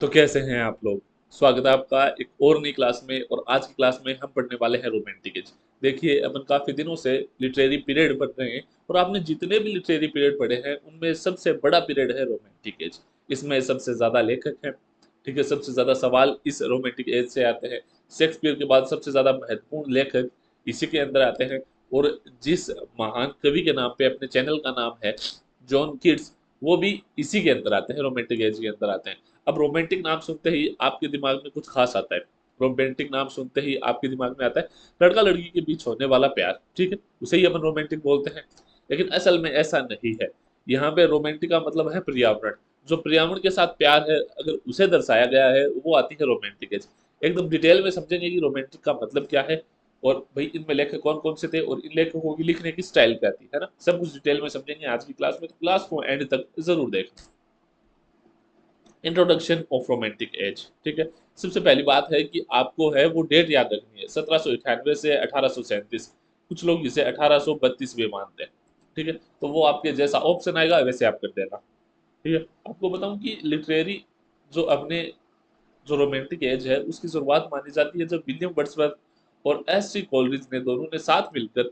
तो कैसे हैं आप लोग। स्वागत है आपका एक और नई क्लास में। और आज की क्लास में हम पढ़ने वाले हैं रोमांटिक एज। देखिए अपन काफी दिनों से लिटरेरी पीरियड पढ़ रहे हैं और आपने जितने भी लिटरेरी पीरियड पढ़े हैं उनमें सबसे बड़ा पीरियड है रोमांटिक एज। इसमें सबसे ज्यादा लेखक हैं, ठीक है, सबसे ज्यादा सवाल इस रोमांटिक एज से आते हैं। शेक्सपियर के बाद सबसे ज्यादा महत्वपूर्ण लेखक इसी के अंदर आते हैं। और जिस महान कवि के नाम पे अपने चैनल का नाम है, जॉन किट्स, वो भी इसी के अंदर आते हैं, रोमांटिक एज के अंदर आते हैं। अब रोमांटिक नाम सुनते ही आपके दिमाग में कुछ खास आता है। रोमांटिक नाम सुनते ही आपके दिमाग में आता है लड़का लड़की के बीच होने वाला प्यार, ठीक है, उसे ही अपन रोमांटिक बोलते हैं। लेकिन असल में ऐसा नहीं है। यहाँ पे रोमांटिक का मतलब है पर्यावरण। जो पर्यावरण के साथ प्यार है, अगर उसे दर्शाया गया है, वो आती है रोमांटिक एज। एकदम डिटेल में समझेंगे कि रोमांटिक का मतलब क्या है और भाई इनमें लेखक कौन कौन से थे और इन लेखकों की लिखने की स्टाइल क्या थी, है ना। सब कुछ डिटेल में समझेंगे आज की क्लास में, तो क्लास को एंड तक जरूर देखना। इंट्रोडक्शन ऑफ रोमांटिक एज, ठीक है। सबसे पहली बात है कि आपको है वो डेट याद रखनी है, 1798 से 1837। कुछ लोग इसे 1832 भी मानते हैं, ठीक है। तो वो आपके जैसा ऑप्शन आएगा वैसे आप कर देना, ठीक है। आपको बताऊं कि लिटरेरी जो अपने जो रोमांटिक एज है उसकी शुरुआत मानी जाती है जब विलियम वर्ड्सवर्थ और एस सी कोलरिज ने दोनों ने साथ मिलकर,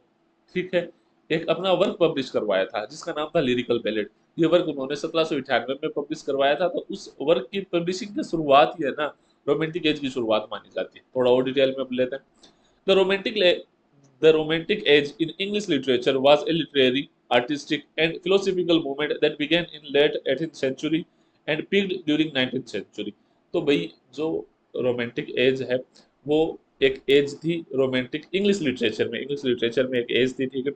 ठीक है, एक अपना वर्क पब्लिश करवाया था जिसका नाम था लिरिकल बैलेड। ये वर्क उन्होंने 1798 में पब्लिश करवाया था। तो उस वर्क की पब्लिशिंग की शुरुआत ही है ना, रोमांटिक एज की शुरुआत मानी जाती है। थोड़ा और डिटेल में अब लेते हैं। The romantic the romantic age in English literature was a literary, artistic, and philosophical movement that began in late 18th century and peaked during 19th century। तो भाई जो रोमांटिक एज है वो एक एज थी रोमांटिक इंग्लिश लिटरेचर में एक as थी, ठीक है।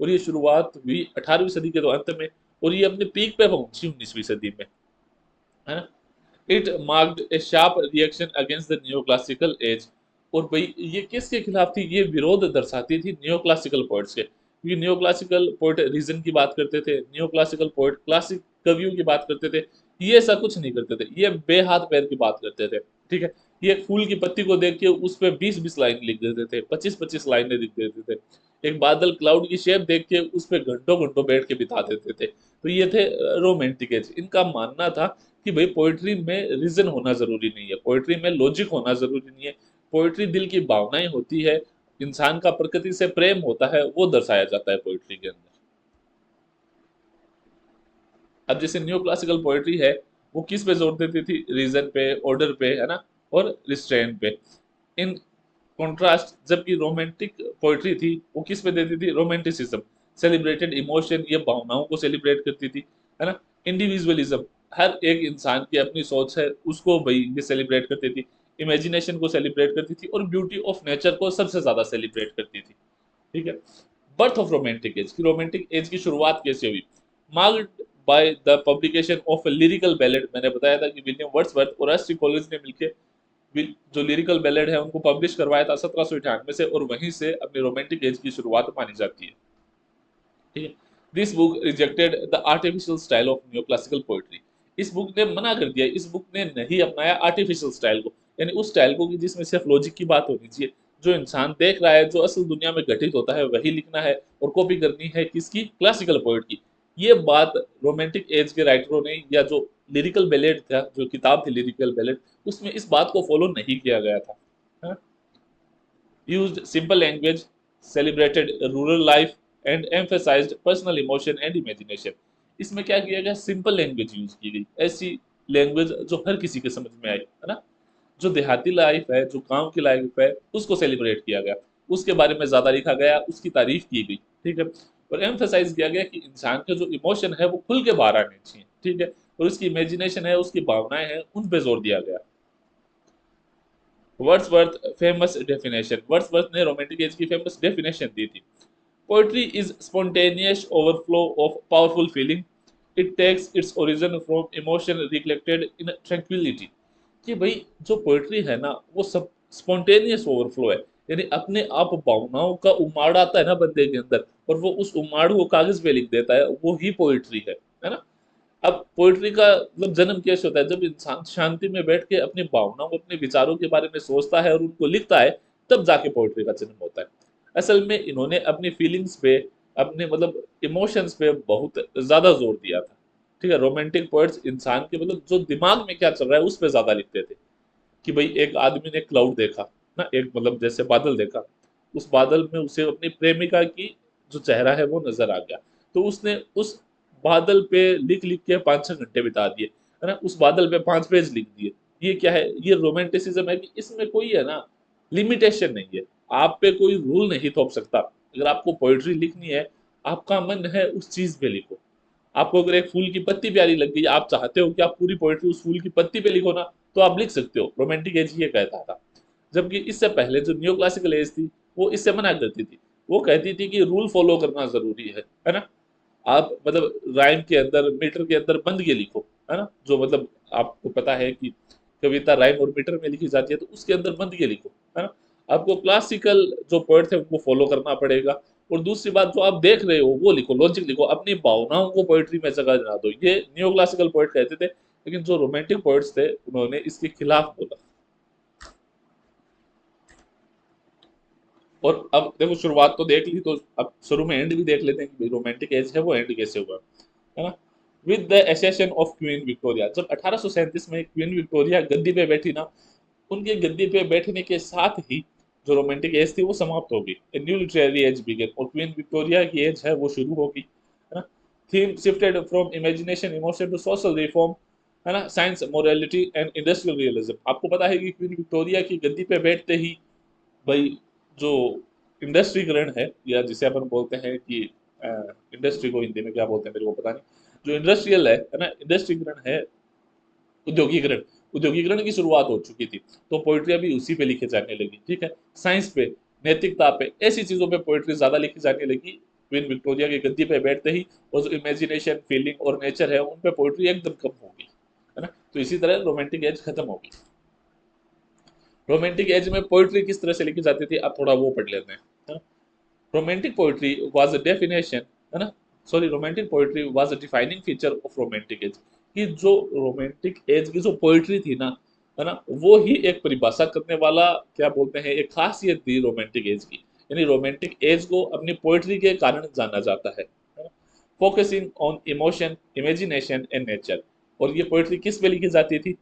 और ये शुरुआत हुई 18वीं सदी के तो अंत में और ये अपने पीक पे पहुंची 19वीं सदी में, है ना। It marked A sharp reaction against the new classical as. और भाई ये किसके खिलाफ थी, ये विरोध दर्शाती थी न्यू क्लासिकल पोइट्स के, क्योंकि न्यू क्लासिकल पोइट रीजन की बात करते थे, न्यू क्लासिकल पोइट क्लासिक कवियों की बात करते थे। ये ऐसा कुछ नहीं करते थे, ये बेहाथ पैर की बात करते थे, ठीक है। ये एक फूल की पत्ती को देख के उस पर 20-20 लाइन लिख देते थे, 25-25 लाइनें लिख देते थे। एक बादल क्लाउड की शेप देख के उस पर घंटों घंटों बैठ के बिता देते थे। तो ये थे रोमांटिक एज। इनका मानना था कि भाई पोएट्री में रीजन होना जरूरी नहीं है, पोएट्री में लॉजिक होना जरूरी नहीं है। पोएट्री दिल की भावनाएं होती है, इंसान का प्रकृति से प्रेम होता है, वो दर्शाया जाता है पोएट्री के अंदर। अब जैसे न्यू क्लासिकल पोएट्री है, वो किस पे जोर देती थी, रीजन पे, ऑर्डर पे, है ना, और रिस्ट्रेंट पे। इन कॉन्ट्रास्ट जबकि रोमांटिक पोएट्री थी वो किस पे देती थी, रोमांटिसिज्म, सेलिब्रेटेड इमोशन, ये भावनाओं को सेलिब्रेट करती थी, है ना। इंडिविजुअलिज्म, हर एक इंसान की अपनी सोच है उसको भाई ये सेलिब्रेट करती थी। इमेजिनेशन को सेलिब्रेट करती थी और ब्यूटी ऑफ नेचर को सबसे ज्यादा सेलिब्रेट करती थी, ठीक है। बर्थ ऑफ रोमांटिक एज की रोमांटिक एज की शुरुआत कैसे हुई, marked by the publication of lyrical ballad. मैंने बताया था कि विलियम वर्ड्सवर्थ और एस टी कॉलेज ने मिलकर जो लिरिकल बैलेड है उनको पब्लिश करवाया था 1798 से, और वहीं से अपनी रोमांटिक एज की शुरुआत मानी जाती है, ठीक है। This book rejected the artificial style of new classical poetry. इस बुक ने मना कर दिया, इस बुक ने नहीं अपनाया आर्टिफिशियल स्टाइल को, यानी उस स्टाइल को कि जिसमें सिर्फ लॉजिक की बात होनी चाहिए। जो इंसान देख रहा है, जो असल दुनिया में घटित होता है वही लिखना है और कॉपी करनी है किसकी, क्लासिकल पोएट की। ये बात रोमांटिक एज के राइटरों ने, या जो लिरिकल बैलेड था, जो किताब थी लिरिकल बैलेड, उसमें इस बात को फॉलो नहीं किया गया था, हाँ? Used simple language, celebrated rural life and emphasized personal emotion and imagination। इसमें क्या किया गया, सिंपल लैंग्वेज यूज की गई, ऐसी लैंग्वेज जो हर किसी के समझ में आए, है ना। जो देहाती लाइफ है, जो गांव की लाइफ है, उसको सेलिब्रेट किया गया, उसके बारे में ज्यादा लिखा गया, उसकी तारीफ की गई, ठीक है। और एम्फेसाइज किया गया कि इंसान के जो इमोशन है वो खुल के बाहर आने चाहिए, ठीक है। और उसकी इमेजिनेशन है, उसकी भावनाएं हैं, उन पे जोर दिया गया। वर्ड्सवर्थ फेमस डेफिनेशन, वर्ड्सवर्थ ने रोमांटिक एज की फेमस डेफिनेशन दी थी, poetry is spontaneous overflow of powerful feeling, it takes its origin from emotion reflected in tranquillity. कि भाई जो पोएट्री है ना वो सब स्पॉन्टेनियस ओवरफ्लो है, यानी अपने आप भावनाओं का उमाड़ आता है ना बंदे के अंदर, और वो उस उमाड़ को कागज पे लिख देता है, वो ही पोएट्री है ना। अब पोएट्री का मतलब जन्म कैसे होता है, जब इंसान शांति में बैठ के अपनी भावनाओं, अपने विचारों के बारे में सोचता है और उनको लिखता है, तब जाके पोएट्री का जन्म होता है। असल में इन्होंने अपनी फीलिंग्स पे, अपने मतलब इमोशंस पे बहुत ज्यादा जोर दिया था। ठीक है। रोमांटिक पोएट्स इंसान के मतलब जो दिमाग में क्या चल रहा है उस पर ज्यादा लिखते थे, कि भाई एक आदमी ने क्लाउड देखा ना, एक मतलब जैसे बादल देखा, उस बादल में उसे अपनी प्रेमिका की जो चेहरा है वो नजर आ गया, तो उसने उस बादल पे लिख लिख के 5-6 घंटे बिता दिए, है ना, उस बादल पे 5 पेज लिख दिए। ये क्या है, ये रोमांटिसिज्म है कि इसमें कोई है ना लिमिटेशन नहीं है, आप पे कोई रूल नहीं थोप सकता। अगर आपको पोइट्री लिखनी है, आपका मन है उस चीज पे लिखो। आपको अगर एक फूल की पत्ती प्यारी लग गई, आप चाहते हो कि आप पूरी पोएट्री उस फूल की पत्ती पे लिखो ना, तो आप लिख सकते हो। रोमांटिक एज ये कहता था। जबकि इससे पहले जो न्यो क्लासिकल एज थी, वो इससे मना करती थी। वो कहती थी कि रूल फॉलो करना जरूरी है ना। आप मतलब राइम के अंदर, मीटर के अंदर बंद के लिखो, है ना, जो मतलब आपको पता है कि कविता राइम और मीटर में लिखी जाती है, तो उसके अंदर बंद के लिखो, है ना। आपको क्लासिकल जो पोएट थे उनको फॉलो करना पड़ेगा। और दूसरी बात, जो आप देख रहे हो वो लिखो, लॉजिक लिखो, अपनी भावनाओं को पोएट्री में जगह ना दो। ये न्यो क्लासिकल पोएट कहते थे, लेकिन जो रोमांटिक पोएट्स थे उन्होंने इसके खिलाफ बोला। और अब देखो, शुरुआत तो देख ली, तो अब शुरू में एंड भी देख लेते हैं कि रोमांटिक एज है वो एंड कैसे हुआ, है ना। With the accession of Queen Victoria, जब 1837 में क्वीन विक्टोरिया गद्दी पे बैठी ना, उनके गद्दी पे बैठने के साथ ही जो रोमांटिक एज थी वो समाप्त हो गई। A new literary age began, और क्वीन विक्टोरिया की एज है वो शुरू हो गई, है ना। Theme shifted from imagination emotion to social reform, है ना, science morality and industrial realism. आपको पता है कि क्वीन विक्टोरिया की गद्दी पे बैठते ही भाई जो इंडस्ट्रीकरण है, या जिसे अपन बोलते हैं कि इंडस्ट्री को हिंदी में क्या बोलते हैं मेरे को पता नहीं, जो इंडस्ट्रियल है ना, इंडस्ट्रीकरण है, उद्योगीकरण, उद्योगीकरण की शुरुआत हो चुकी थी। तो पोइट्री अभी उसी पे लिखे जाने लगी, ठीक है। साइंस पे, नैतिकता पे, ऐसी चीजों पे पोइट्री ज्यादा लिखी जाने लगी क्वीन विक्टोरिया की गद्दी पे बैठते ही। और जो इमेजिनेशन, फीलिंग और नेचर है उन पे पोइट्री एकदम कम हो गई, है ना। तो इसी तरह रोमांटिक एज खत्म हो गई। रोमांटिक एज में पोइट्री किस तरह से लिखी जाती थी, आप थोड़ा वो पढ़ लेते हैं। Romantic poetry was a definition, है ना, sorry, romantic poetry was a defining feature of romantic as. कि जो रोमांटिक एज की जो पोइट्री थी ना, है ना, वो ही एक परिभाषा करने वाला, क्या बोलते हैं, एक खासियत थी रोमांटिक एज की। यानी रोमांटिक एज को अपनी पोइट्री के कारण जाना जाता है ना? Focusing on emotion, imagination and nature. और ये पोइट्री किस पे लिखी जाती थी,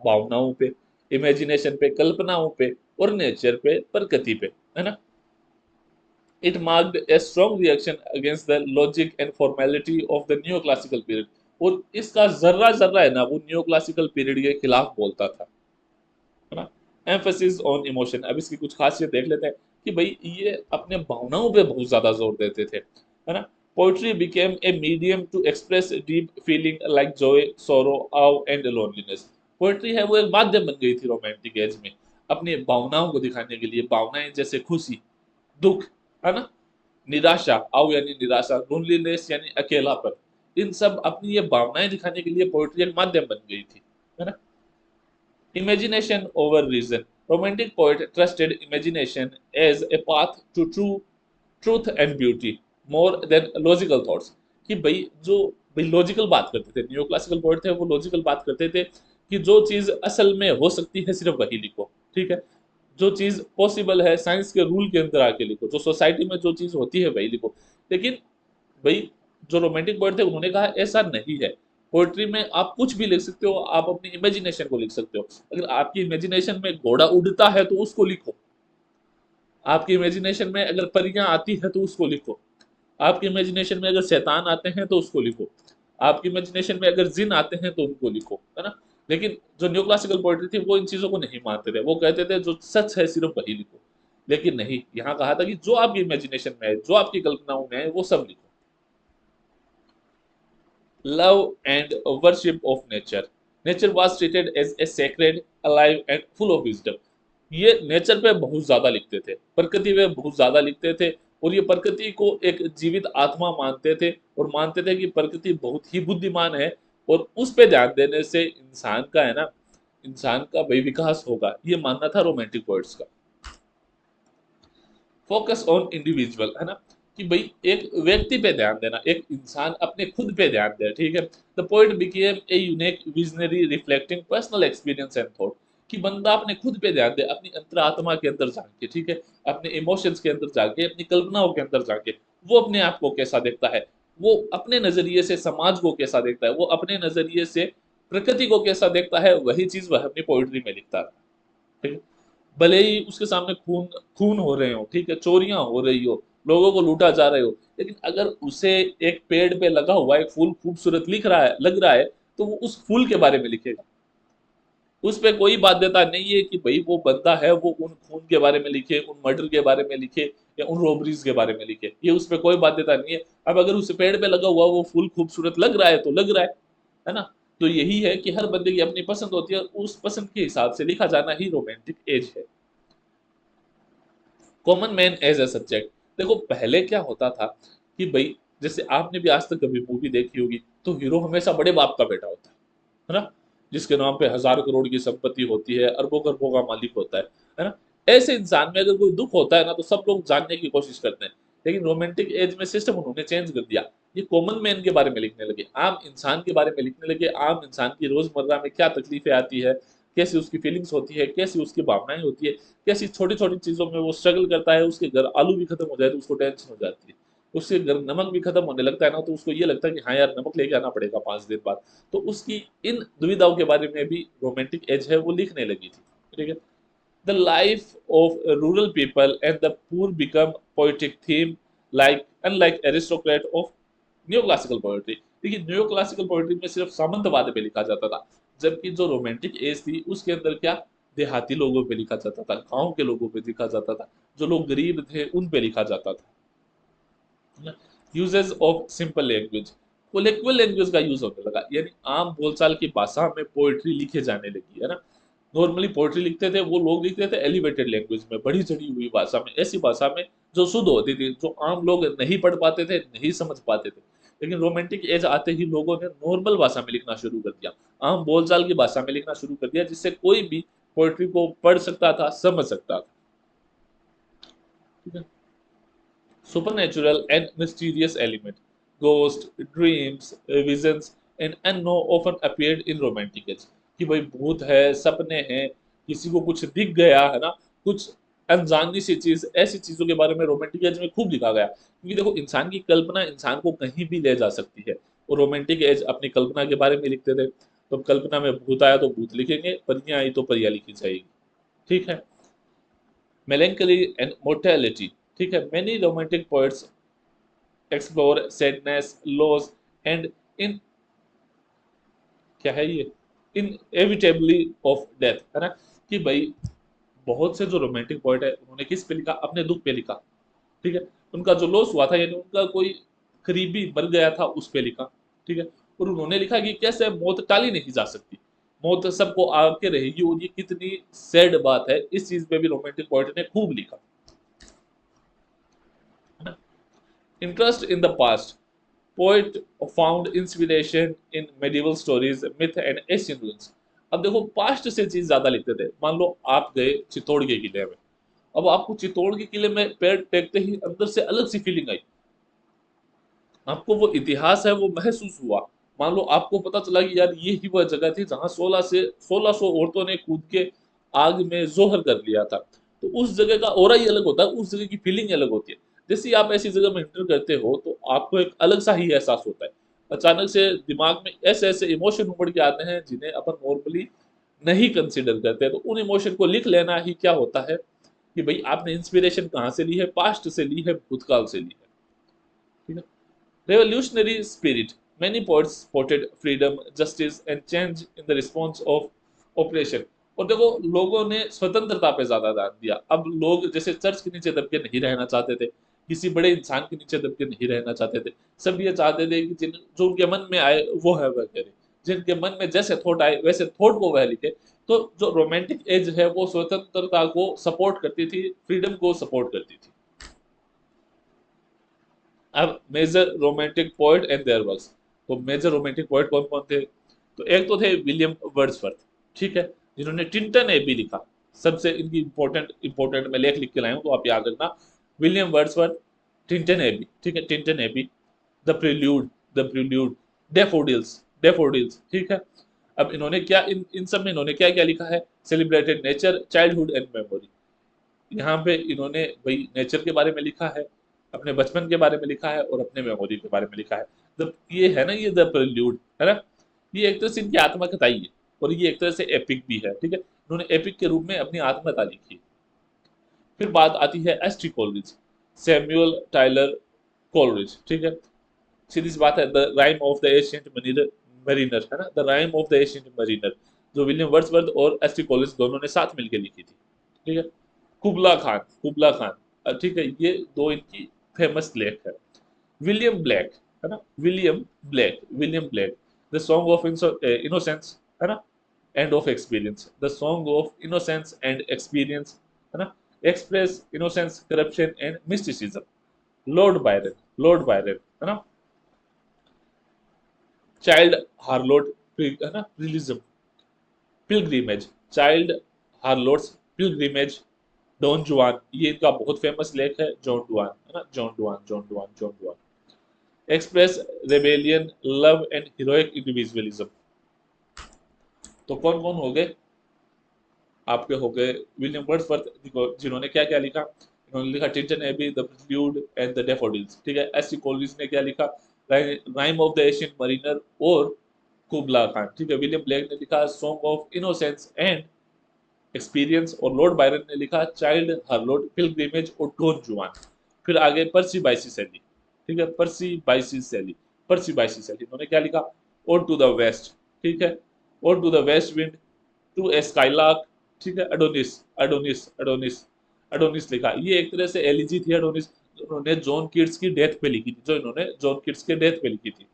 भावनाओं पे, इमेजिनेशन पे, कल्पनाओं पे, और नेचर पे, प्रकृति पे, है ना। It marked a strong reaction against the logic and formality of the neoclassical period। और इसका जर्रा जर्रा है ना वो नियोक्लासिकल पीरियड के खिलाफ बोलता था, है ना। एम्फेसिस ऑन इमोशन, अब इसकी कुछ खासियत देख लेते हैं कि भाई ये अपने भावनाओं पे बहुत ज्यादा जोर देते थे, है ना। Poetry became a medium to express deep feeling like joy, sorrow, awe and loneliness. Poetry है वो एक माध्यम बन गई थी रोमांटिक एज में, अपनी भावनाओं को दिखाने के लिए। भावनाएं जैसे खुशी, दुख, है ना, निराशा, आव यानी निराशा, लोनलीनेस यानी अकेलापन, इन सब अपनी ये भावनाएं दिखाने के लिए पोइट्री एक माध्यम बन गई थी, है ना। Imagination over reason, romantic poet trusted imagination as a path to truth and beauty more than logical thoughts. कि भाई जो भाई लॉजिकल बात करते थे, न्यू क्लासिकल पोएट थे, वो लॉजिकल बात करते थे कि जो चीज असल में हो सकती है सिर्फ वही लिखो, ठीक है। जो चीज पॉसिबल है साइंस के रूल के अंदर आके लिखो, जो सोसाइटी में जो चीज होती है वही लिखो। लेकिन भाई जो रोमांटिक पोएट थे उन्होंने कहा ऐसा नहीं है। पोएट्री में आप कुछ भी लिख सकते हो, आप अपनी इमेजिनेशन को लिख सकते हो। अगर आपकी इमेजिनेशन में घोड़ा उड़ता है तो उसको लिखो, आपकी इमेजिनेशन में अगर परियां आती है तो उसको लिखो, आपकी इमेजिनेशन में अगर शैतान आते हैं तो उसको लिखो, आपकी इमेजिनेशन में अगर जिन आते हैं तो उनको लिखो, है ना। लेकिन जो न्यू क्लासिकल पोएट्री थी वो इन चीजों को नहीं मानते थे, वो कहते थे जो सच है सिर्फ वही लिखो। लेकिन नहीं, यहाँ कहा था कि जो आपकी इमेजिनेशन में है, जो आपकी कल्पनाओं में है, वो सब लिखो। Love and worship of nature, nature was treated as a sacred, alive and full of wisdom. ये नेचर पे बहुत ज्यादा लिखते थे, प्रकृति पे बहुत ज्यादा लिखते थे। और ये प्रकृति को एक जीवित आत्मा मानते थे, और मानते थे कि प्रकृति बहुत ही बुद्धिमान है, और उस पे ध्यान देने से इंसान का, है ना, इंसान का भाई विकास होगा, ये मानना था रोमांटिक पोएट्स का। फोकस ऑन इंडिविजुअल, है ना, कि भाई एक व्यक्ति पे ध्यान देना, एक इंसान अपने खुद पे ध्यान दे, ठीक है। The poet became a unique visionary reflecting personal experience and thought. कि बंदा अपने खुद पे ध्यान दे, अपनी अंतरात्मा के अंदर जाके, ठीक है, अपने इमोशंस के अंदर जाके, अपनी कल्पनाओं के अंदर जाके, वो अपने आप को कैसा देखता है, वो अपने नजरिए से समाज को कैसा देखता है, वो अपने नजरिए से प्रकृति को कैसा देखता है, वही चीज वह अपनी पोइट्री में लिखता है। ठीक है, भले ही उसके सामने खून खून हो रहे हो, ठीक है, चोरियां हो रही हो, लोगों को लूटा जा रहे हो, लेकिन अगर उसे एक पेड़ पे लगा हुआ एक फूल खूबसूरत लिख रहा है, लग रहा है, तो वो उस फूल के बारे में लिखेगा। उस पे कोई बाध्यता नहीं है कि भाई वो बंदा है वो उन खून के बारे में लिखे, उन मर्डर के बारे में लिखे, या उन रॉबरीज के बारे में लिखे, ये उस पे कोई बाध्यता नहीं है। अब अगर उस पेड़ पे लगा हुआ वो फूल खूबसूरत लग रहा है तो लग रहा है ना? तो यही है कि हर बंदे की अपनी पसंद होती है, उस पसंद के हिसाब से लिखा जाना ही रोमांटिक एज है। Common man as a subject, देखो पहले क्या होता था कि भाई, जैसे आपने भी आज तक कभी मूवी देखी होगी, तो हीरो हमेशा बड़े बाप का बेटा होता है ना? जिसके नाम पे हजार करोड़ की संपत्ति होती है, अरबों खरबों का मालिक होता है ना? ऐसे इंसान में अगर कोई दुख होता है ना, तो सब लोग जानने की कोशिश करते हैं। लेकिन रोमांटिक एज में सिस्टम उन्होंने चेंज कर दिया। ये कॉमन मैन के बारे में लिखने लगे, आम इंसान के बारे में लिखने लगे, आम इंसान की रोजमर्रा में क्या तकलीफें आती है, कैसी उसकी फीलिंग्स होती है, कैसी उसकी भावनाएं होती है, कैसी छोटी छोटी चीजों में वो स्ट्रगल करता है। उसके घर आलू भी खत्म हो जाए तो उसको टेंशन हो जाती है, उसके घर नमक भी खत्म होने लगता है ना, तो उसको ये लगता है कि हाँ यार, नमक लेके आना पड़ेगा 5 दिन बाद। तो उसकी इन दुविधाओं के बारे में भी रोमांटिक एज है वो लिखने लगी थी। ठीक है, the life of rural people and the poor become poetic theme, like unlike aristocrat of new classical poetry. देखिए, न्यू क्लासिकल पोएट्री में सिर्फ सामंतवाद पे लिखा जाता था, जबकि जो रोमांटिक एज थी उसके अंदर क्या, देहाती लोगों पे लिखा जाता था, गांव के लोगों पे लिखा जाता था, जो लोग गरीब थे उन पे लिखा जाता था। Uses of simple language, colloquial language का यूज होने लगा, यानी आम बोलचाल की भाषा में पोएट्री लिखे जाने लगी है ना। नॉर्मली पोएट्री लिखते थे वो लोग, लिखते थे एलिवेटेड लैंग्वेज में, बढ़ी चढ़ी हुई भाषा में, ऐसी भाषा में जो शुद्ध होती थी, जो आम लोग नहीं पढ़ पाते थे, नहीं समझ पाते थे। लेकिन रोमांटिक एज आते ही लोगों ने नॉर्मल भाषा में लिखना शुरू कर दिया, आम बोलचाल की भाषा में लिखना शुरू कर दिया, जिससे कोई भी पोएट्री को पढ़ सकता था, समझ सकता था। ठीक है, supernatural and mysterious element. Ghosts, dreams, visions, and unknown often appeared in romantic age. कि भाई भूत है, सपने हैं, किसी को कुछ दिख गया है ना, कुछ अनजानी सी चीज, ऐसी चीजों के बारे में रोमांटिक एज में खूब लिखा गया। क्योंकि देखो, इंसान की कल्पना इंसान को कहीं भी ले जा सकती है, और रोमांटिक एज अपनी कल्पना के बारे में लिखते थे। तो कल्पना में भूत आया तो भूत लिखेंगे, परियां आई तो परियां लिखी जाएगी। ठीक है, melancholy and mortality। ठीक है, many romantic poets explore sadness, loss and in, क्या है ये, इनएविटेबली ऑफ डेथ, है ना? कि भाई, बहुत से जो रोमांटिक पोएट है उन्होंने किस पे लिखा, अपने दुख पे लिखा। ठीक है, उनका जो लॉस हुआ था, यानी उनका कोई करीबी मर गया था, उस पे लिखा। ठीक है, और उन्होंने लिखा कि कैसे मौत टाली नहीं जा सकती, मौत सबको आके रहेगी, और ये कितनी सैड बात है, इस चीज पे भी रोमांटिक पोएट ने खूब लिखा। Interest in the past, poet found inspiration in medieval stories, myth and Asian rules. अब देखो, पास्ट से चीज ज्यादा लिखते थे। मान लो आप गए चित्तौड़ के किले में, अब आपको चित्तौड़ के किले में पैर टेकते ही अंदर से अलग सी फीलिंग आई, आपको वो इतिहास है वो महसूस हुआ। मान लो आपको पता चला कि यार ये ही वह जगह थी जहां 1600 औरतों ने कूद के आग में जोहर कर लिया था। तो उस जगह का ऑरा ही अलग होता है, उस जगह की फीलिंग अलग होती है। जैसे ही आप ऐसी जगह में एंटर करते हो तो आपको एक अलग सा ही एहसास होता है। अचानक से दिमाग में ऐसे ऐसे इमोशन उमड़ के आते हैं जिन्हें अपन नॉर्मली नहीं कंसिडर करते। तो उन इमोशन को लिख लेना ही क्या होता है कि भाई आपने इंस्पिरेशन कहाँ से ली है, पास्ट से ली है, भूतकाल से ली है। ठीक है, revolutionary spirit. Many poets spotted freedom, justice, and change in the response of oppression। और देखो, लोगों ने स्वतंत्रता पे ज्यादा ध्यान दिया। अब लोग जैसे चर्च के नीचे दब के नहीं रहना चाहते थे, किसी बड़े इंसान के नीचे दब के नहीं रहना चाहते थे। सब ये चाहते थे कि जिन जो उनके मन में आए वो है वह करे, जिनके मन में जैसे थॉट आए वैसे थॉट को वह लिखे। तो जो रोमांटिक एज है वो स्वतंत्रता को सपोर्ट करती थी, फ्रीडम को सपोर्ट करती थी। अब major romantic poet and their works, तो मेजर रोमांटिक पोएट कौन कौन थे? तो एक तो थे विलियम वर्ड्सवर्थ, ठीक है, जिन्होंने टिंटन एबी लिखा। सबसे इनकी इंपॉर्टेंट इंपॉर्टेंट मैं लेख लिख के लाया हूं, तो आप याद रखना। विलियम वर्ड्सवर्थ, टिंटन एबी, ठीक है, Tintern Abbey, the prelude, daffodils, daffodils, ठीक है। अब इन्होंने क्या, इन सब में इन्होंने क्या क्या लिखा है? Celebrated nature, childhood and memory. यहाँ पे इन्होंने भाई नेचर के बारे में लिखा है, अपने बचपन के बारे में लिखा है और अपने मेमोरी के बारे में लिखा है। जब ये है ना, ये द प्रेल्यूड है ना, ये एक तरह से इनकी आत्मकथाई है और ये एक तरह से एपिक भी है, ठीक है। इन्होंने एपिक के रूप में अपनी आत्मकथा लिखी। फिर बात आती है S T Coleridge, Samuel Taylor Coleridge, ठीक है। सीधी सी बात है, the rime of the ancient mariner है ना, the rime of the ancient mariner, जो विलियम वर्ड्सवर्थ और एस टी कोलरिज दोनों ने साथ मिलकर लिखी थी, ठीक है। कुबला खान, कुबला खान, ठीक है, ये दो इनकी फेमस लेख है। विलियम ब्लैक है ना, William black, William black, the song of innocence है ना, end of experience, the song of innocence and experience है ना, express innocence, corruption and mysticism. Lord Byron, Lord Byron है ना, चाइल्ड हार्लोट है ना, रिलिज्म, पिलग्रिमेज, चाइल्ड हार्लोट्स पिलग्रिमेज, डॉन जुआन, ये इनका बहुत फेमस लेख है, जॉन डुआन है ना, John Duan, John Duan, John Duan. Express rebellion, love and heroic individualism. तो कौन कौन हो गए आपके, हो गए विलियम वर्ड्सवर्थ, जिन्होंने क्या क्या लिखा, इन्होंने लिखा Tintern Abbey, the prelude and the daffodils, ठीक है। एस सी कोलरिज ने क्या लिखा, rime of the ancient mariner और कुबला खान, ठीक है। विलियम ब्लैक ने लिखा song of innocence and experience, और लॉर्ड बायरन ने लिखा चाइल्ड हार्लोट, पिलग्रिमेज और डॉन जुआन। फिर आगे पर्सी बाइसी सैली, ठीक है, पर्सी बाइसी सैली, पर्सी बाइसी सैली, इन्होंने क्या लिखा, ओड टू द वेस्ट, ठीक है, ode to the west wind, to a skylark, ठीक है, अडोनिस, अडोनिस, अडोनिस, अडोनिस लिखा। ये एक तरह से एलिजी थी अडोनिस, उन्होंने जॉन किट्स की डेथ पे लिखी थी, जो इन्होंने जॉन किट्स के डेथ पे लिखी थी।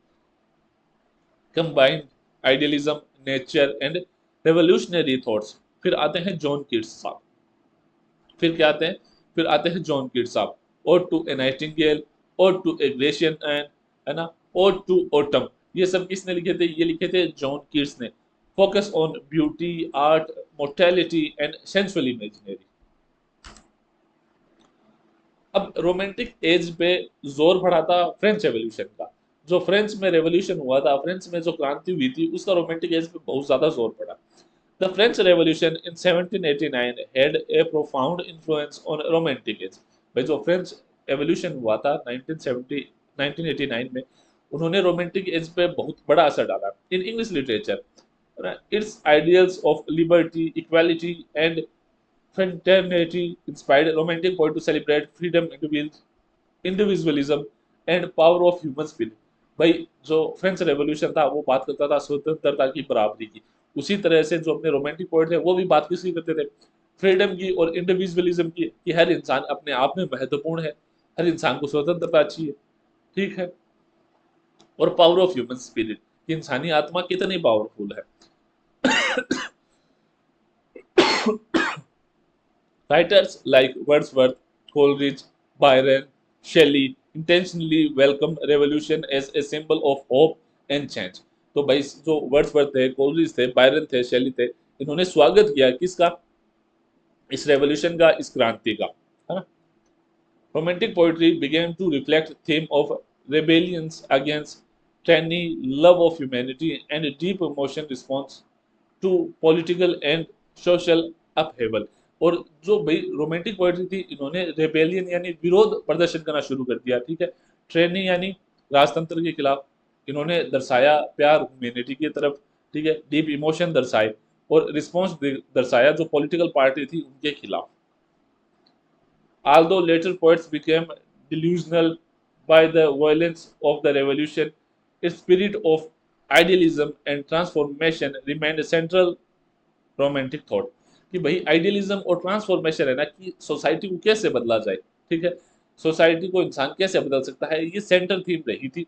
Combined idealism, nature and revolutionary thoughts. फिर आते हैं जॉन किट्स साहब, फिर क्या आते हैं, फिर आते हैं जॉन किट्स साहब, और टू ए नाइटिंगेल, और टू ए ग्रेशियन एंड है ना, और टू ऑटम। ये सब किसने लिखे थे, ये लिखे थे जॉन किट्स ने। Focus on beauty, art, mortality and sensual imaginary. अब रोमांटिक एज पे जोर पड़ा था फ्रेंच रेवोल्यूशन का। जो फ्रेंच में रेवोल्यूशन हुआ था, फ्रेंच में जो क्रांति हुई थी, उसका रोमांटिक एज पे बहुत ज्यादा जोर पड़ा। The French revolution in 1789 had a profound influence on romantic age। भाई जो फ्रेंच रेवोल्यूशन हुआ था 1970 1989 में, उन्होंने रोमांटिक एज पे बहुत बड़ा असर डाला। इन English literature, it's ideals of liberty, equality and fraternity inspired romantic poet to celebrate freedom, individualism and power of human spirit। भाई जो फ्रेंच रेवोल्यूशन था वो बात करता था स्वतंत्रता की, बराबरी की। उसी तरह से जो अपने रोमांटिक पोएट थे वो भी बात किसकी करते थे, फ्रीडम की और इंडिविजुअलिज्म की, कि हर इंसान अपने आप में महत्वपूर्ण है, हर इंसान को स्वतंत्रता चाहिए, ठीक है। और पावर ऑफ ह्यूमन स्पिरिट, कि इंसानी आत्मा कितनी पावरफुल है। Writers like Wordsworth, Coleridge, Byron, Shelley intentionally welcomed revolution as a symbol of hope and change। तो भाई जो वर्ड्सवर्थ थे, कोलरिज थे, बायरन थे, शेली थे, इन्होंने स्वागत किया किसका, इस रेवोल्यूशन का, इस क्रांति का, है ना। Romantic poetry began to reflect theme of rebellions against tyranny, love of humanity, and a deep emotion response to political and social upheaval। और जो भाई रोमांटिक पोएट्री थी, इन्होंने रेबेलियन यानी विरोध प्रदर्शन करना शुरू कर दिया, ठीक है। ट्रेनी यानी राजतंत्र के खिलाफ, इन्होंने दर्शाया प्यार ह्यूमैनिटी की तरफ, ठीक है, डीप इमोशन दर्शाए, और रिस्पॉन्स दर्शाया जो पॉलिटिकल पार्टी थी उनके खिलाफ। Although later poets became delusional by the violence of the revolution, its spirit of idealism and transformation remained a central romantic thought। कि भाई आइडियलिज्म और ट्रांसफॉर्मेशन है ना, कि सोसाइटी को कैसे बदला जाए, ठीक है, सोसाइटी को इंसान कैसे बदल सकता है, ये सेंट्रल थीम रही थी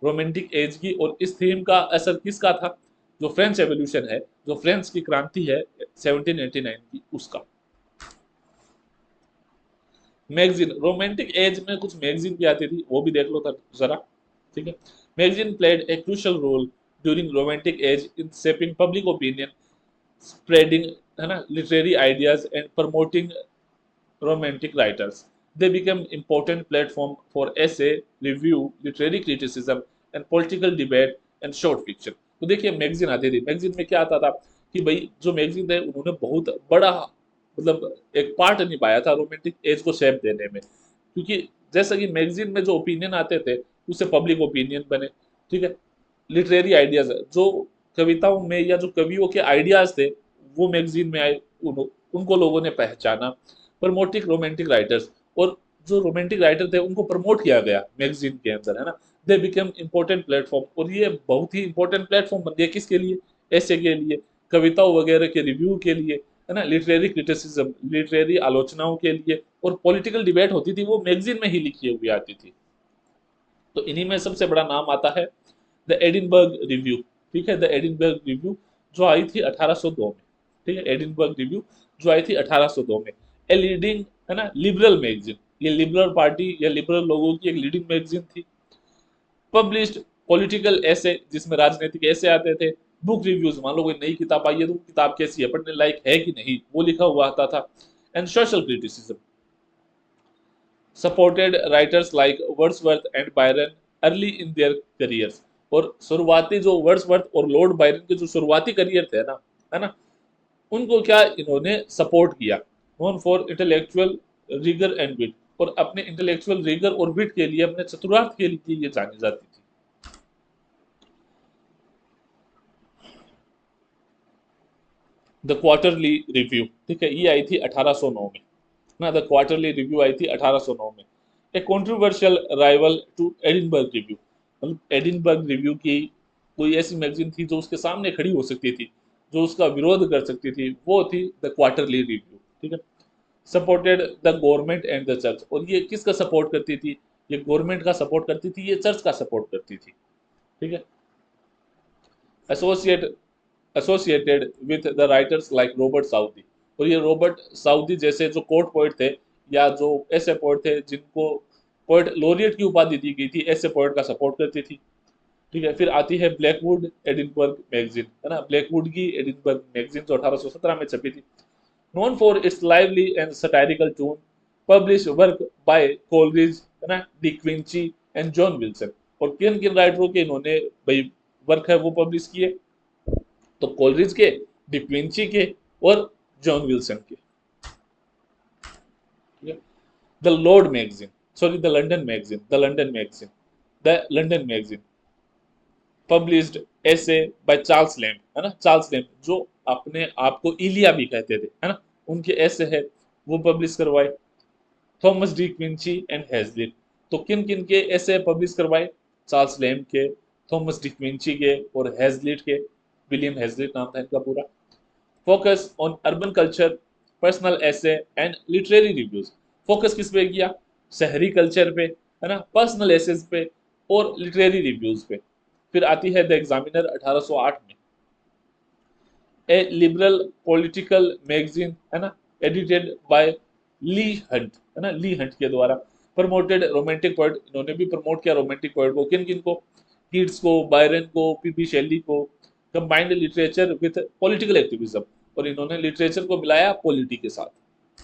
रोमांटिक एज की। और इस थीम का असर किसका था, जो फ्रेंच रेवोल्यूशन है, जो फ्रेंच की क्रांति है 1789 की, उसका। मैगजीन, रोमांटिक एज में कुछ मैगजीन भी आती थी, वो भी देख लो जरा, ठीक है। Magazine played a crucial role during romantic age in shaping public opinion, spreading है ना literary ideas and promoting romantic writers। They became important platform for essay, review, literary criticism and political debate and short fiction। तो देखिए magazine आती थी, magazine में क्या आता था कि भाई जो मैगजीन थे उन्होंने बहुत बड़ा मतलब एक पार्ट निभाया था रोमांटिक एज को शेप देने में, क्योंकि जैसा कि मैगजीन में जो ओपिनियन आते थे उससे पब्लिक ओपिनियन बने, ठीक है। लिटरेरी आइडियाज, जो कविताओं में या जो कवियों के आइडियाज थे वो मैगजीन में आए, उनको लोगों ने पहचाना। प्रमोटिंग रोमांटिक राइटर्स, और जो रोमांटिक राइटर थे उनको प्रमोट किया गया मैगजीन के अंदर, है ना। दे बिकम इम्पोर्टेंट प्लेटफॉर्म, और ये बहुत ही इंपॉर्टेंट प्लेटफॉर्म बन गया किसके लिए, ऐसे के लिए, कविताओं वगैरह के रिव्यू के लिए, है ना, लिटरेरी क्रिटिसिज्म, लिटरेरी आलोचनाओं के लिए, और पॉलिटिकल डिबेट होती थी वो मैगजीन में ही लिखी हुई आती थी। तो इन्हीं में सबसे बड़ा नाम आता है द एडिनबर्ग रिव्यू, ठीक है। द एडिनबर्ग रिव्यू जो आई थी 1802 में, ठीक है। एडिनबर्ग रिव्यू जो आई थी 1802 में, ए लीडिंग, है ना, लिबरल मैगजीन, ये लिबरल पार्टी या लिबरल लोगों की एक लीडिंग मैगजीन थी। पब्लिश्ड पॉलिटिकल ऐसे, जिसमें राजनीतिक ऐसे आते थे। बुक रिव्यूज, मान लो कोई नई किताब आई है तो किताब कैसी है, पढ़ने लायक है कि नहीं, वो लिखा हुआ आता था। And social criticism, supported writers like Wordsworth and Byron early in their careers, और शुरुआती जो वर्ड्सवर्थ और लॉर्ड बायरन के जो शुरुआती करियर थे ना, है ना, उनको क्या इन्होंने सपोर्ट किया। Known for intellectual rigour and wit, और अपने इंटेलेक्चुअल रिगर और विट के लिए, अपने चतुरार्थ के लिए ये जानी जाती थी। द क्वार्टरली रिव्यू, ठीक है, ये आई थी 1809 में ना। द क्वार्टरली रिव्यू आई थी 1809 में। A controversial rival to Edinburgh Review, मतलब एडिनबर्ग रिव्यू की कोई ऐसी मैगजीन थी जो उसके सामने खड़ी हो सकती थी, जो उसका विरोध कर सकती थी, वो थी द क्वार्टरली रिव्यू, ठीक है। Supported the government and the church, और ये किसका सपोर्ट करती थी, ये गवर्नमेंट का सपोर्ट करती थी, ये चर्च का सपोर्ट करती थी, ठीक है। Associate associated with the writers like Robert Southey, और ये रॉबर्ट साउदी जैसे जो कोर्ट पोइट थे, या जो ऐसे पोइट थे जिनको पोइट लोरियट की उपाधि दी गई थी, ऐसे पोइट का सपोर्ट करती थी, ठीक है। फिर आती है ब्लैकवुड एडिनबर्ग मैगजीन, है ना, ब्लैकवुड की एडिनबर्ग मैगजीन जो 1817 में छपी थी। Known for its lively and satirical tone, publish work by Coleridge, है ना, De Quincey and John Wilson, और किन किन राइटरों के इन्होंने भाई वर्क है वो पब्लिश किए, तो कोलरिज के, डिक्विंची के, और जॉन विल्सन के, ठीक है। The Lord magazine, sorry, the London magazine, the London magazine, the London magazine published ऐसे बाय चार्ल्स लैम्ब, है ना, चार्ल्स लैम्ब जो अपने आप को इलिया भी कहते थे, है ना, उनके ऐसे है वो पब्लिश करवाए। Thomas D Quincey and Hazlitt, तो किन किन के ऐसे पब्लिश करवाए, चार्ल्स लैम्ब के, थॉमस डी क्विंची के, और हैजलिट के, विलियम हैजलिट नाम था इनका पूरा। Focus on urban culture, personal ऐसे एंड लिटरेरी रिव्यूज, फोकस किस पे किया, शहरी कल्चर पे, है ना, पर्सनल एसेस पे, और लिटरेरी रिव्यूज पे। फिर आती है द एग्जामिनर 1808 में, ए लिबरल पॉलिटिकल मैगजीन, है ना, एडिटेड बाय ली हंट, है ना, ली हंट के द्वारा। प्रमोटेड रोमांटिक पोएट, इन्होंने भी प्रमोट किया रोमांटिक पोएट को, किन किन को, कीट्स को, बायरन को, पीपी शेली को। Combined literature with political activism, और इन्होंने लिटरेचर को मिलाया पॉलिटी के साथ।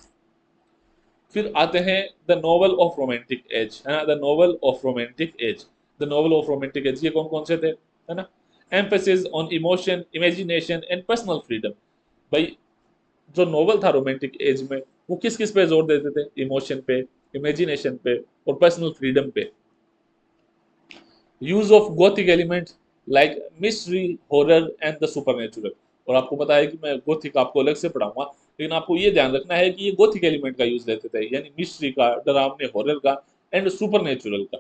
फिर आते हैं the novel of romantic age, है ना, the novel of romantic as, the novel of romantic as, ये कौन कौन से थे, है ना। Emphasis on emotion, imagination and personal freedom, भाई जो नोवेल था रोमांटिक एज में वो किस किस पे जोर देते थे, इमोशन पे, इमेजिनेशन पे, और पर्सनल फ्रीडम पे। Use of Gothic element like mystery, horror and the supernatural, और आपको पता है कि मैं गोथिक आपको अलग से पढ़ाऊंगा, लेकिन आपको ये ध्यान रखना है कि ये गोथिक एलिमेंट का यूज लेते थे, यानी मिस्ट्री का, डरावने, हॉरर का, एंड सुपरनेचुरल का,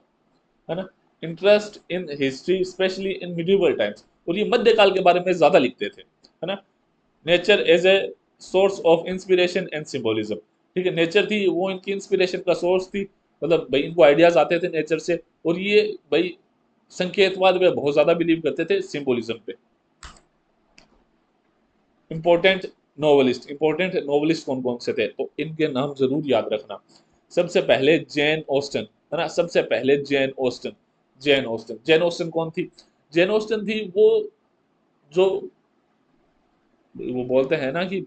है ना। Interest in history specially in medieval times, और ये मध्यकाल के बारे में ज्यादा लिखते थे, है ना। Nature as a source of inspiration and symbolism, ठीक है, नेचर थी वो इनकी इंस्पिरेशन का सोर्स थी, मतलब भाई इनको आइडियाज आते थे नेचर से, और ये भाई संकेतवाद में बहुत ज्यादा बिलीव करते थे, सिंबोलिज्म पे। इंपॉर्टेंट नोवेलिस्ट कौन कौन से थे, तो इनके नाम जरूर याद रखना। सबसे पहले जेन ऑस्टन, है ना, सबसे पहले जेन ऑस्टन। जेन ऑस्टन कौन थी, जेन ऑस्टन थी जो वो बोलते हैं ना कि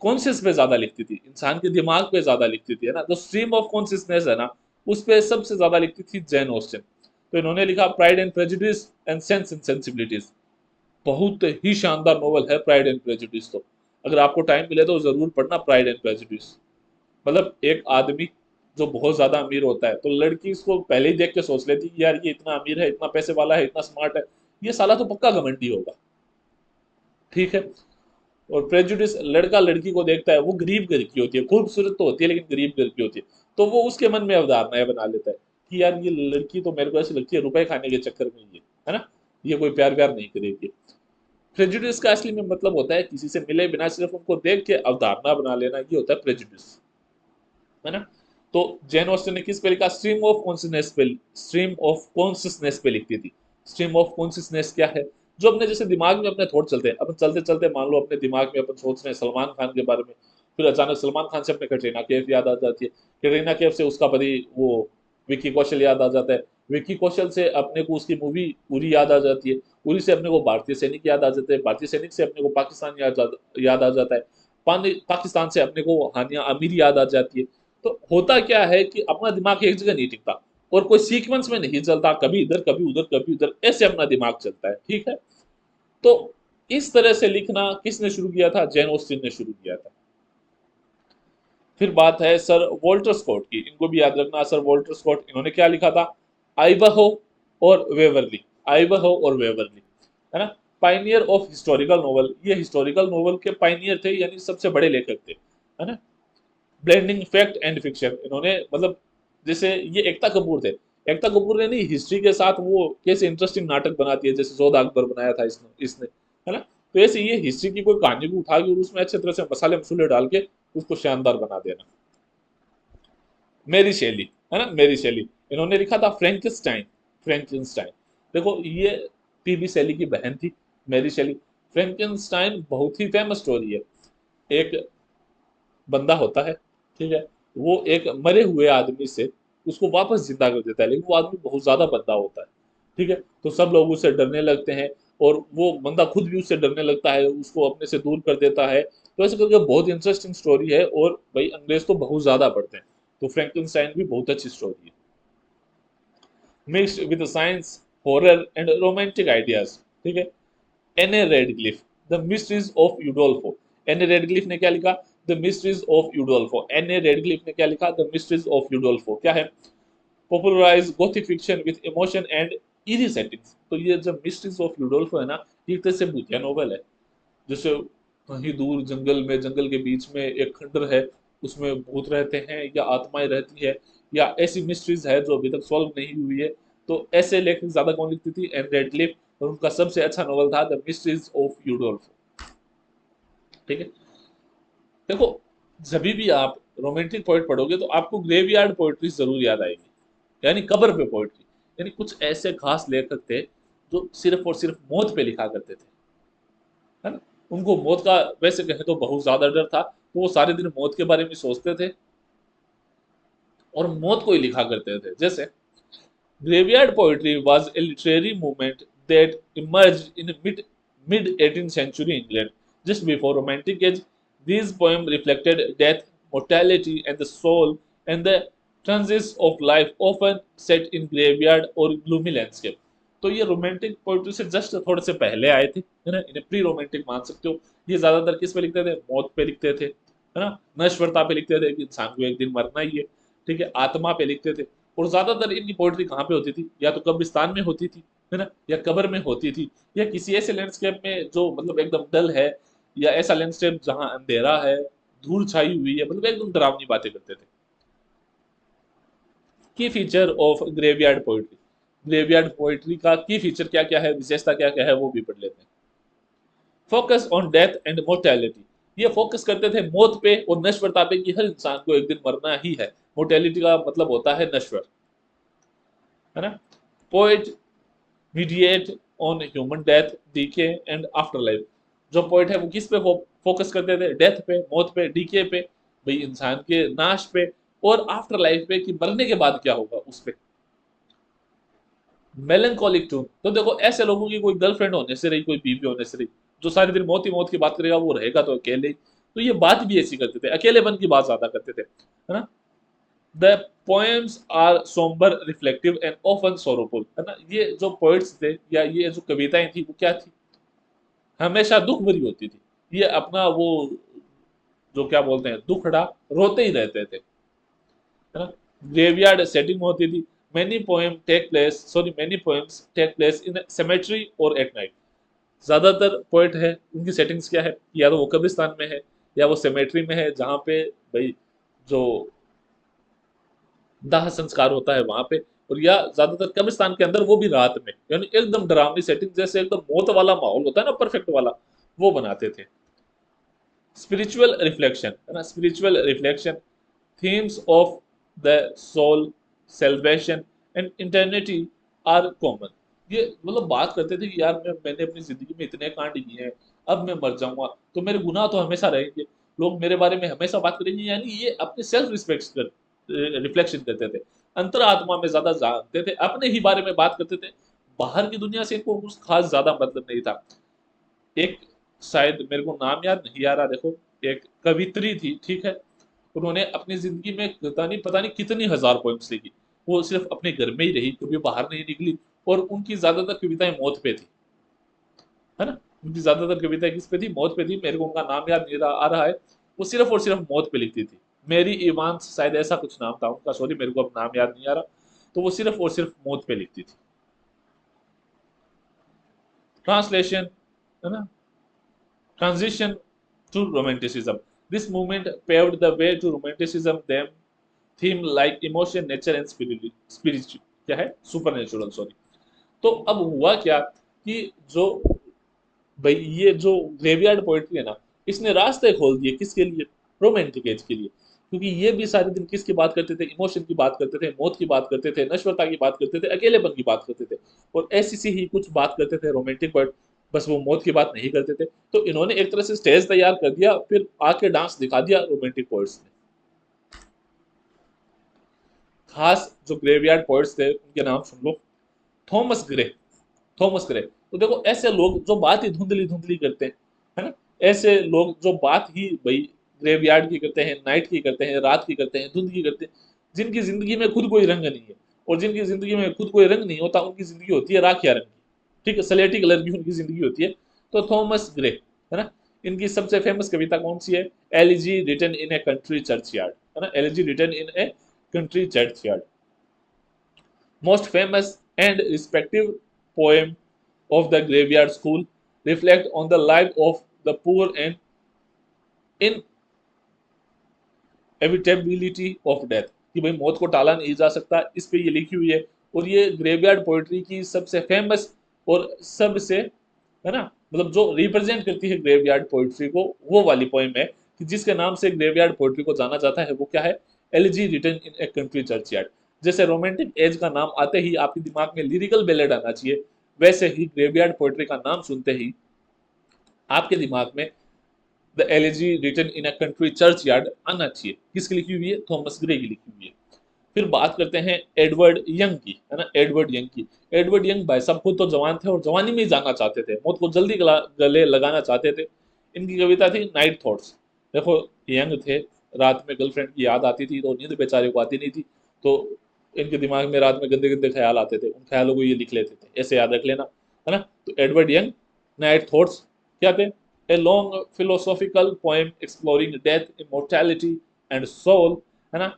कॉन्शियस पे ज्यादा लिखती थी, इंसान के दिमाग पे ज्यादा लिखती थी, है ना, जो स्ट्रीम ऑफ कॉन्शियसनेस है ना, उस पे सबसे ज्यादा लिखती थी जेन ऑस्टन। तो इन्होंने लिखा pride and prejudice and sense and sensibilities, बहुत ही शानदार नोवेल है प्राइड एंड प्रेजुडिस। तो अगर आपको टाइम मिले तो जरूर पढ़ना प्राइड एंड प्रेजुडिस। मतलब एक आदमी जो बहुत ज्यादा अमीर होता है, तो लड़की इसको पहले ही देख के सोच लेती कि यार ये इतना अमीर है, इतना पैसे वाला है, इतना स्मार्ट है, ये साला तो पक्का घमंडी होगा। ठीक है। और प्रेजुडिस, लड़का लड़की को देखता है, वो गरीब घर की होती है, खूबसूरत तो होती है लेकिन गरीब घर की होती है, तो वो उसके मन में अवधारणाएं बना लेता है कि यार ये लड़की तो मेरे को ऐसी लगती है रुपए खाने के चक्कर में ही है ना, ये कोई प्यार व्यार नहीं करेगी। प्रेजुडिस का असली में मतलब होता है किसी से मिले बिना सिर्फ उनको देख के अवधारणा बना लेना, ये होता है प्रेजुडिस, है ना। तो जैन ऑस्टिन ने किस पे लिखा? स्ट्रीम ऑफ कॉन्शियसनेस पे लिखती थी। स्ट्रीम ऑफ कॉन्शियसनेस क्या है? जो अपने जैसे दिमाग में अपने थॉट चलते हैं, अपन चलते चलते मान लो अपने दिमाग में अपन सोच रहे हैं सलमान खान के बारे में, फिर अचानक सलमान खान से अपने कटरीना कैफ याद आ जाती है, कटरीना कैफ से उसका पति वो विक्की कौशल याद आ जाता है, विक्की कौशल से अपने को उसकी मूवी उरी याद आ जाती है, उरी से अपने को भारतीय सैनिक याद आ जाते हैं, भारतीय सैनिक से अपने को पाकिस्तान याद आ जाता है, पाकिस्तान से अपने को हानिया अमीर याद आ जाती है। तो होता क्या है कि अपना दिमाग एक जगह नहीं टिकता और कोई सीक्वेंस में नहीं चलता, कभी इधर कभी उधर कभी उधर, ऐसे अपना दिमाग चलता है। ठीक है। तो इस तरह से लिखना किसने शुरू किया था? जैन ऑस्टिन ने शुरू किया था। फिर बात है सर वॉल्टर स्कॉट की, इनको भी याद रखना। सर वॉल्टर स्कॉट, इन्होंने क्या लिखा था? आइवहो और वेवरली, आइवहो और वेवरली, है ना। पाइनियर ऑफ हिस्टोरिकल नोवेल, ये हिस्टोरिकल नोवेल के पाइनियर थे, यानी सबसे बड़े लेखक थे, है ना। ब्लेंडिंग फैक्ट एंड फिक्शन, इन्होंने मतलब जैसे ये एकता कपूर थे, एकता कपूर ने नहीं हिस्ट्री के साथ वो कैसे इंटरेस्टिंग नाटक बनाती है, जैसे जोधा अकबर बनाया था इसने, है ना। तो ऐसे ये हिस्ट्री की कोई कहानी को उठा के और उसमें अच्छे तरह से मसाले मसूले डाल के उसको शानदार बना देना। मेरी शैली, है ना, मेरी शैली, इन्होंने लिखा था फ्रेंकस्टाइन, फ्रेंकनस्टाइन। देखो ये पीबी शैली की बहन थी मेरी शैली। फ्रेंकनस्टाइन बहुत ही फेमस स्टोरी है। एक बंदा होता है, ठीक है, वो एक मरे हुए आदमी से उसको वापस जिंदा कर देता है, लेकिन वो आदमी बहुत ज्यादा बंदा होता है। ठीक है। तो सब लोग उससे डरने लगते हैं और वो बंदा खुद भी उससे डरने लगता है, उसको अपने से दूर कर देता है। तो ऐसे करके बहुत इंटरेस्टिंग स्टोरी है, और भाई अंग्रेज तो बहुत ज्यादा पढ़ते हैं, तो फ्रैंकलिन भी बहुत अच्छी स्टोरी है। Mixed with science, horror and romantic ideas. ठीक है। Ann A Radcliffe, the mysteries of Udolpho. Ann A Radcliffe ने क्या लिखा? The mysteries of Udolpho. Ann A Radcliffe ने क्या लिखा? द मिस्ट्रीज ऑफ यूडोल्फो क्या है? Popularize gothic fiction with emotion and eerie settings. तो ये जो मिस्ट्रीज ऑफ यूडोल्फो है ना, ये एक तरह से भूतिया नोवेल है। जैसे कहीं दूर जंगल में, जंगल के बीच में एक खंडर है, उसमें भूत रहते हैं या आत्माएं रहती है, या ऐसी मिस्ट्रीज है जो अभी तक सॉल्व नहीं हुई है। तो ऐसे लेखक ज्यादा कौन लिखती थी? Ann Radcliffe. और उनका सबसे अच्छा नॉवल था द मिस्ट्रीज ऑफ यूडोल्फो। ठीक है। देखो, जब भी आप रोमांटिक पोइट पढ़ोगे तो आपको ग्रेवयार्ड पोइट्री जरूर याद आएगी, यानी कब्र पे पोइट्री। यानी कुछ ऐसे खास लेखक थे जो सिर्फ और सिर्फ मौत पे लिखा करते थे, है ना। उनको मौत का वैसे कहें तो बहुत ज्यादा डर था, तो वो सारे दिन मौत के बारे में सोचते थे और मौत को ही लिखा करते थे। जैसे graveyard poetry was a literary movement that emerged in mid 18th century England just before romantic age. These poems reflected death, mortality and the soul, and the transitions of life often set in graveyard or gloomy landscape. तो ये romantic poetry से just थोड़े से पहले आए थे, है ना। इन्हें प्री रोमांटिक मान सकते हो। ये ज्यादातर किस पे लिखते थे? मौत पे लिखते थे, है ना, नश्वरता पे लिखते थे कि इंसान को एक दिन मरना ही है। ठीक है। आत्मा पे लिखते थे। और ज्यादातर इनकी पोइट्री कहाँ पे होती थी? या तो कब्रिस्तान में होती थी, है ना, या कब्र में होती थी, या किसी ऐसे लैंडस्केप में जो मतलब एकदम डल है, या ऐसा लैंडस्केप जहां अंधेरा है, धूल छाई हुई है, मतलब एकदम डरावनी बातें करते थे। की feature of graveyard poetry, graveyard poetry का की फीचर क्या क्या है, विशेषता क्या क्या है, वो भी पढ़ लेते हैं। Focus on death and mortality, ये फोकस करते थे मौत पे और नश्वरता पे कि हर इंसान को एक दिन मरना ही है। मोर्टेलिटी का मतलब होता है नश्वर, है ना। Poet meditate on human death, decay and afterlife. जो पोइट है वो किस पे फोकस करते थे? डेथ पे, मौत पे, डीके पे, भाई इंसान के नाश पे, और आफ्टर लाइफ पे कि मरने के बाद क्या होगा उस पे। मेलंकोलिक टून, तो देखो ऐसे लोगों की कोई गर्लफ्रेंड होने से रही, कोई बीवी होने से रही, जो सारे दिन मौत ही मौत की बात करेगा, वो रहेगा तो अकेले ही। तो ये बात भी ऐसी करते थे, अकेलेपन की बात ज्यादा करते थे, है ना। The poems are sombre, reflective and often sorrowful, है ना। ये जो पोइट्स थे या ये जो कविताएं थी वो क्या थी? हमेशा दुख भरी होती थी। ये अपना वो जो क्या बोलते हैं दुखड़ा रोते ही रहते थे, है ना। ग्रेवयार्ड सेटिंग होती थी। Many poems take place in cemetery और एट नाइट। ज्यादातर पोएट है उनकी सेटिंग्स क्या है, या तो वो कब्रिस्तान में है या वो सेमेट्री में है, जहाँ पे भाई जो दाह संस्कार होता है वहां पे, और या ज्यादातर कब्रिस्तान के अंदर, वो भी रात में, यानी एकदम डरावनी सेटिंग, जैसे एकदम मौत वाला माहौल होता है ना, परफेक्ट वाला, वो बनाते थे। स्पिरिचुअल रिफ्लेक्शन है ना, spiritual reflection, themes of the soul, salvation and eternity are common। ये मतलब बात करते थे कि यार मैंने अपनी जिंदगी में इतने कांड किए हैं, अब मैं मर जाऊंगा तो मेरे गुनाह तो हमेशा रहेंगे, लोग मेरे बारे में हमेशा बात करेंगे, यानी ये अपने सेल्फ रिस्पेक्ट कर रिफ्लेक्शन करते थे, अंतरात्मा में ज्यादा जानते थे, अपने ही बारे में बात करते थे, बाहर की दुनिया से इनको कुछ खास ज्यादा मतलब नहीं था। एक, शायद मेरे को नाम याद नहीं आ रहा, देखो, एक कवित्री थी, ठीक है, उन्होंने अपनी जिंदगी में पता नहीं कितनी हजार पोएम्स लिखी, वो सिर्फ अपने घर में ही रही, कभी बाहर नहीं निकली, और उनकी ज्यादातर कविताएं मौत पे थी, है ना, उनकी ज्यादातर कविताएं किस पे थी, मौत पे थी, मेरे को उनका नाम याद नहीं आ रहा है, वो सिर्फ और सिर्फ मौत पे लिखती थी। मेरी इवांस शायद ऐसा कुछ नाम था उनका, सॉरी मेरे को अब नाम याद नहीं आ रहा, तो वो सिर्फ और सिर्फ मौत पे लिखती थी। ट्रांसलेशन, है ना, transition to romanticism, this movement paved the way to romanticism, them theme like emotion, nature and spiritual, क्या है, supernatural, सॉरी। तो अब हुआ क्या कि जो भाई ये जो ग्रेवयार्ड पोएट्री है ना, इसने रास्ते खोल दिए किसके लिए, रोमांटिक एज के लिए, क्योंकि ये भी सारे दिन किसकी बात करते थे, इमोशन की बात करते थे, मौत की बात करते थे, नश्वरता की बात करते थे, अकेलेपन की बात करते थे, और ऐसी सी ही कुछ बात करते थे रोमांटिक पोएट, बस वो मौत की बात नहीं करते थे। तो इन्होंने एक तरह से स्टेज तैयार कर दिया, फिर आके डांस दिखा दिया रोमांटिक पोएट्स ने। खास जो ग्रेवयार्ड पोएट्स थे उनके नाम सुन लो। थॉमस ग्रे, थॉमस ग्रे, तो देखो ऐसे लोग जो बात ही धुंधली धुंधली करते हैं, है ना, ऐसे लोग जो बात ही भाई ग्रेवयार्ड की करते हैं, नाइट की करते हैं, रात की करते हैं, धुंध की करते हैं, जिनकी जिंदगी में खुद कोई रंग नहीं है, और जिनकी जिंदगी में खुद कोई रंग नहीं होता, उनकी जिंदगी होती है राखिया रंग की, ठीक है, सलेटी कलर की उनकी जिंदगी होती है। तो थॉमस ग्रे, है ना, इनकी सबसे फेमस कविता कौन सी है, elegy written in a country churchyard, है ना, elegy written in a country churchyard, most famous and respected poem of the graveyard school, reflect on the life of the poor and inevitability of death, कि भाई मौत को टाला नहीं जा सकता, इस पे ये लिखी हुई है। और ये ग्रेवयार्ड पोएट्री की सबसे फेमस और सबसे, है ना, मतलब जो रिप्रेजेंट करती है ग्रेवयार्ड पोएट्री को, वो वाली पोएम है, कि जिसके नाम से ग्रेवयार्ड पोएट्री को जाना जाता है, वो क्या है, elegy written in a country churchyard. जैसे रोमांटिक एज का नाम आते ही आपके दिमाग में लिरिकल बैलेड आना चाहिए, वैसे ही ग्रेवयार्ड पोएट्री का नाम सुनते ही आपके दिमाग में the elegy written in a country churchyard आना चाहिए। किसकी लिखी हुई है, थॉमस ग्रे की लिखी हुई है। फिर बात करते हैं एडवर्ड यंग की, है ना, एडवर्ड यंग की। एडवर्ड यंग भाई साहब खुद तो जवान थे और जवानी में ही जाना चाहते थे, मौत को जल्दी गले लगाना चाहते थे। इनकी कविता थी नाइट थॉट्स। देखो, यंग थे, रात में गर्लफ्रेंड की याद आती थी तो नींद बेचारे को आती नहीं थी, तो इनके दिमाग में रात में गंदे गंदे ख्याल आते थे, उन ख्यालों को ये लिख लेते थे, ऐसे याद रख लेना, है ना। तो एडवर्ड यंग, नाइट थॉट्स क्या थे, a long philosophical poem exploring death, immortality and soul, है ना,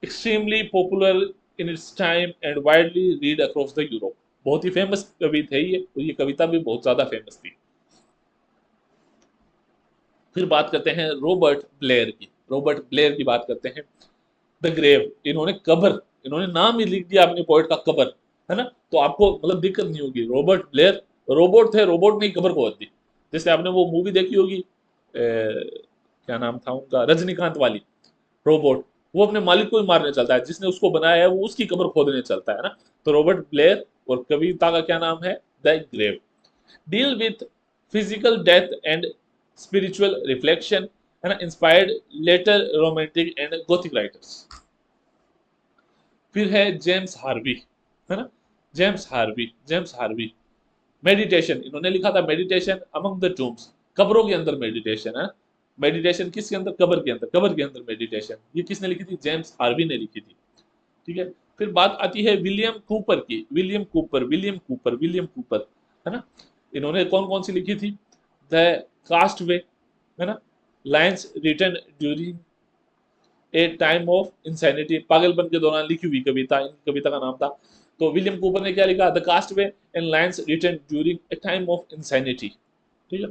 extremely popular in its time and widely read across the Europe। बहुत ही फेमस कवि थे ये, और ये कविता भी बहुत ज्यादा फेमस थी। फिर बात करते हैं रॉबर्ट ब्लेयर की, रॉबर्ट ब्लेयर की बात करते हैं। द ग्रेव, इन्होंने कब्र, इन्होंने नाम ही लिख दिया अपने पोएट का, कब्र, है ना, तो आपको मतलब दिक्कत नहीं होगी। रॉबर्ट ब्लेयर, रोबोट थे, रोबोट ने कब्र खोद दी। जैसे आपने वो मूवी देखी होगी, क्या नाम था उनका, रजनीकांत वाली, रोबोट, वो अपने मालिक को ही मारने चलता है, जिसने उसको बनाया है वो उसकी कब्र खोदने चलता है ना। तो रॉबर्ट ब्लेयर, और कविता का क्या नाम है, the grave, deal with physical death and spiritual reflection, है ना, inspired later romantic and gothic writers. फिर है जेम्स हार्वी, है ना, James Hervey, James Hervey, meditation, इन्होंने लिखा था मेडिटेशन अमंग द टूम्स, कब्रों के अंदर मेडिटेशन है। मेडिटेशन किसके अंदर, कब्र के अंदर, कब्र के अंदर मेडिटेशन, ये किसने लिखी थी, जेम्स हार्वी ने लिखी थी, ठीक है। फिर बात आती है विलियम कूपर की, William Cooper, William Cooper, William Cooper, है ना, इन्होंने कौन कौन सी लिखी थी, द कास्ट वे, है ना, lines written during a time of insanity, पागलपन के दौरान लिखी हुई कविता, इन कविता का नाम था। तो विलियम कूपर ने क्या लिखा, the castaway and lines written during a time of insanity, ठीक है।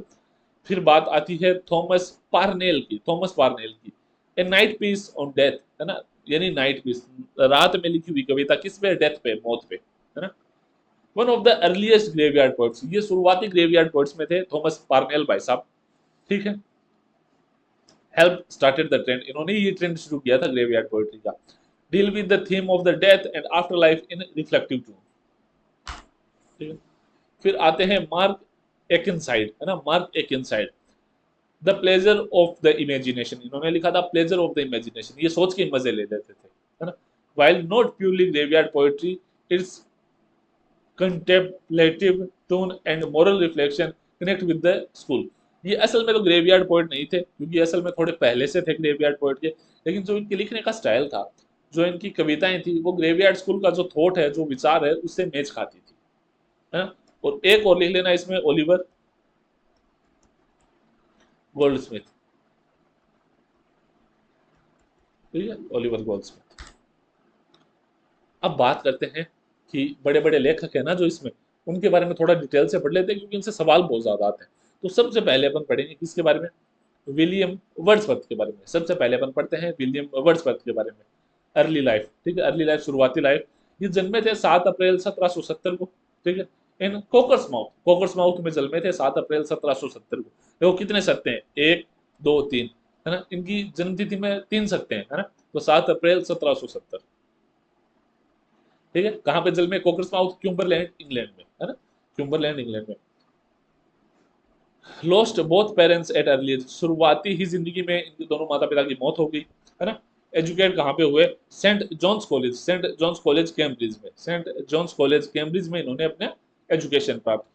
फिर बात आती है थॉमस पार्नेल की, a night piece on death, है ना, यानी नाइट पीस, रात में लिखी हुई कविता, किस पे, डेथ पे, मौत पे, है ना। One of the earliest graveyard poets, ये शुरुआती ग्रेवयार्ड पोएट्स में थे थॉमस पार्नेल भाई साहब, ठीक है। हेल्प स्टार्टेड द ट्रेंड, इन्होंने ये ट्रेंड शुरू किया था ग्रेवयार्ड पोएट्री का। Deal with the theme of the death and afterlife in reflective tone, ठीक है। फिर आते हैं मार्क एकिनसाइड, है ना, Mark Akenside, the pleasure of the imagination, इन्होंने लिखा था प्लेजर ऑफ द इमेजिनेशन, ये सोच के मजे ले लेते थे, है ना। While not purely graveyard poetry, it's contemplative tone and moral reflection connect with the school. ये असल में तो ग्रेवयार्ड पोएट नहीं थे, क्योंकि असल में थोड़े पहले से थे ग्रेवयार्ड पोएट के, लेकिन जो इनके लिखने का स्टाइल था, जो इनकी कविताएं थी, वो ग्रेवयार्ड स्कूल का जो थॉट है, जो विचार है, उससे मेच खाती थी, है ना। और एक और लिख लेना इसमें, ओलिवर गोल्डस्मिथ, ठीक है, ओलिवर गोल्डस्मिथ। अब बात करते हैं कि बड़े बड़े लेखक है ना जो इसमें, उनके बारे में थोड़ा डिटेल से पढ़ लेते हैं, क्योंकि इनसे सवाल बहुत ज्यादा आते हैं। तो सबसे पहले अपन पढ़ेंगे किसके बारे में, विलियम वर्ड्सवर्थ के बारे में। सबसे पहले अपन पढ़ते हैं विलियम वर्ड्सवर्थ के बारे में। अर्ली लाइफ, ठीक है, अर्ली लाइफ, शुरुआती लाइफ। ये जन्मे थे 7 अप्रैल 1770 को, ठीक है, इन कोकर्समाउथ में जन्मे थे 7 अप्रैल 1770 को। देखो कितने सत्ते हैं, 1 2 3, है ना, इनकी जन्मतिथि में 3 सत्ते हैं, है ना। तो 7 अप्रैल 1770, ठीक है। कहाँ पे जन्मे, कोकर्समाउथ, क्यूम्बरलैंड, इंग्लैंड में, है ना, क्यूम्बरलैंड, इंग्लैंड में। Lost both parents at early age, शुरुआती ही जिंदगी में इनके दोनों माता पिता की मौत हो गई, है ना। एजुकेट कहाँ पे हुए, सेंट जॉन्स कॉलेज कैम्ब्रिज में, सेंट जॉन्स कॉलेज कैम्ब्रिज में इन्होंने अपने एजुकेशन प्राप्त।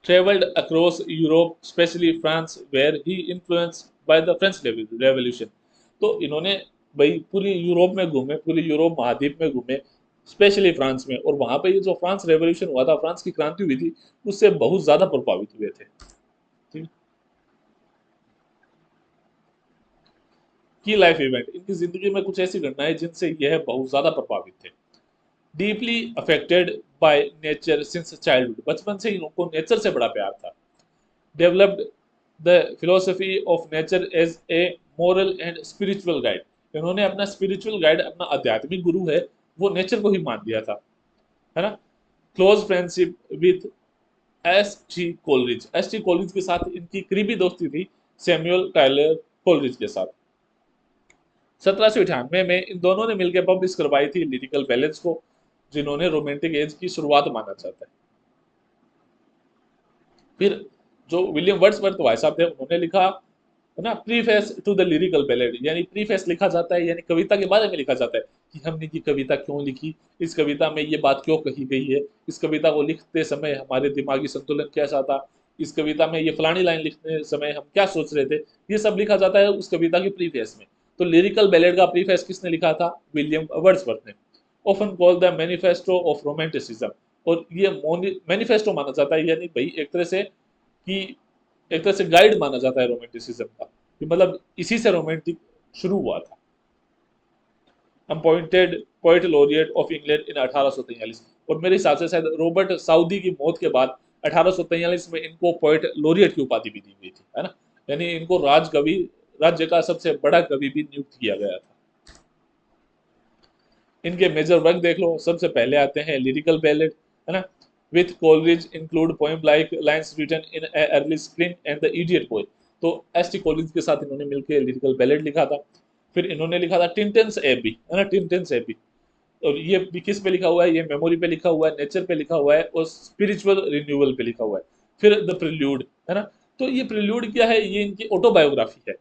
Travelled across Europe, specially France, where he influenced by the French revolution. तो इन्होंने भाई पूरी यूरोप में घूमे, पूरी यूरोप महाद्वीप में घूमे, स्पेशली फ्रांस में, और वहां पे ये जो फ्रांस रेवोल्यूशन हुआ था, फ्रांस की क्रांति हुई थी, उससे बहुत ज्यादा प्रभावित हुए थे, ठीक। की लाइफ इवेंट, इनकी जिंदगी में कुछ ऐसी घटनाएं जिनसे यह बहुत ज्यादा प्रभावित थे। Deeply affected by nature since childhood, बचपन से इनको नेचर से बड़ा प्यार था। Developed the philosophy of nature as a moral and spiritual guide, इन्होंने अपना स्पिरिचुअल गाइड, अपना आध्यात्मिक गुरु है, वो नेचर को ही मान लिया था, है ना। Close friendship with S T Coleridge के साथ इनकी करीबी दोस्ती थी, सैमुअल टायलर कोलरिज के साथ। 1798 में इन दोनों ने मिलकर पब्लिश करवाई थी लिरिकल बैलेंस को, जिन्होंने रोमांटिक एज की शुरुआत माना जाता है। फिर जो विलियम वर्ड्सवर्थ भाई साहब थे, उन्होंने लिखा, है ना, preface to the lyrical ballad, यानी प्रीफेस लिखा जाता है, यानी कविता के बारे में लिखा जाता है कि हमने ये कविता क्यों लिखी, इस कविता में ये बात क्यों कही गई है, इस कविता को लिखते समय हमारे दिमागी संतुलन कैसा था, इस कविता में ये फलानी लाइन लिखते समय हम क्या सोच रहे थे, ये सब लिखा जाता है उस कविता के प्रीफेस में। तो लिरिकल बैलेड का प्रीफेस किसने लिखा था, विलियम वर्ड्सवर्थ ने। Often called the manifesto of romanticism, और ये मैनिफेस्टो माना जाता है, यानी भाई एक तरह से कि एक तरह से गाइड माना जाता है रोमांटिसिज्म का, कि मतलब इसी से रोमांटिक शुरू हुआ था। Appointed poet laureate of England in 1843, और मेरे हिसाब से शायद रॉबर्ट साउदी की मौत के बाद 1843 में इनको पोएट लॉरिएट की उपाधि भी दी गई थी, है ना, यानी इनको राजकवि, राज्य का सबसे बड़ा कवि भी नियुक्त किया गया था। इनके मेजर वर्क देख लो, सबसे पहले आते हैं लिरिकल बैलेड, है ना, with Coleridge include poem like lines written in early spring and the idiot boy. तो एस टी कॉलेज के साथ इन्होंने मिलकर लिरिकल बैलेड लिखा था। फिर इन्होंने लिखा था टिंटेंस एबी, है ना, टिंटेंस एबी, और ये भी किस पे लिखा हुआ है, ये मेमोरी पे लिखा हुआ है, नेचर पे लिखा हुआ है, और स्पिरिचुअल रिन्यूअल पे लिखा हुआ है। फिर द प्रिल्यूड, है ना, तो ये प्रिल्यूड क्या है, ये इनकी ऑटोबायोग्राफी है,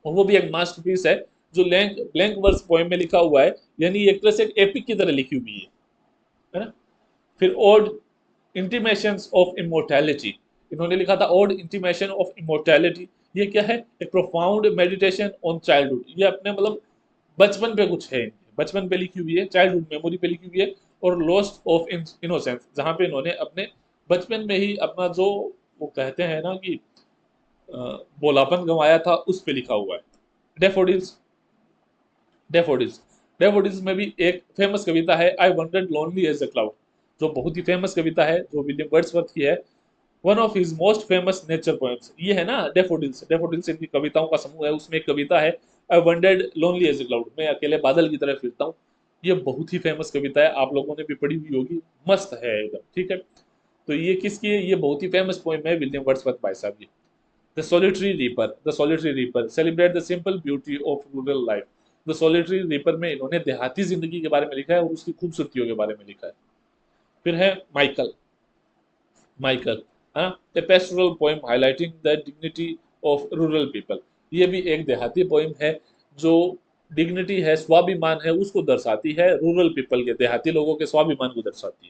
और वो भी एक मास्टरपीस है, जो ब्लैंक वर्स पोएम में लिखा हुआ है, यानी एक तरह से एक एपिक की तरह लिखी हुई है ना। फिर ओड इंटीमेशंस ऑफ इमोर्टैलिटी, इन्होंने लिखा था ओड इंटीमेशन ऑफ इमोर्टैलिटी। ये क्या है, एक प्रोफाउंड मेडिटेशन ऑन चाइल्डहुड, ये अपने मतलब बचपन पे कुछ है, बचपन पे लिखी हुई है, चाइल्डहुड मेमोरी पे लिखी हुई है। और लॉस्ट ऑफ इनोसेंस, जहाँ पे इन्होंने अपने बचपन में ही अपना जो वो कहते हैं ना कि भोलापन गंवाया था, उस पे लिखा हुआ है। डेफोडिल्स, डेफोडिल्स, डेफोडिल्स में भी एक फेमस कविता है, I wandered lonely as a cloud, जो बहुत ही फेमस कविता है, जो विलियम वर्ड्सवर्थ की है। One of his most famous nature poems ये है ना डेफोडिल्स। डेफोडिल्स इनकी कविताओं का समूह है, उसमें एक कविता है I wandered lonely as a cloud, मैं अकेले बादल की तरह फिरता हूँ। ये बहुत ही फेमस कविता है, आप लोगों ने भी पढ़ी हुई होगी, मस्त है एकदम, ठीक है। तो ये किसकी है? ये बहुत ही फेमस पोएम है विलियम वर्ड्सवर्थ भाई साहब की। The solitary reaper, the solitary reaper celebrate the simple beauty of rural life. The solitary reaper में इन्होंने देहाती जिंदगी के बारे में लिखा है और उसकी खूबसूरतियों के बारे में लिखा है। फिर है Michael, Michael A pastoral poem highlighting the dignity of rural people. ये भी एक देहाती पोएम है जो डिग्निटी है, स्वाभिमान है, उसको दर्शाती है, रूरल पीपल के, देहाती लोगों के स्वाभिमान को दर्शाती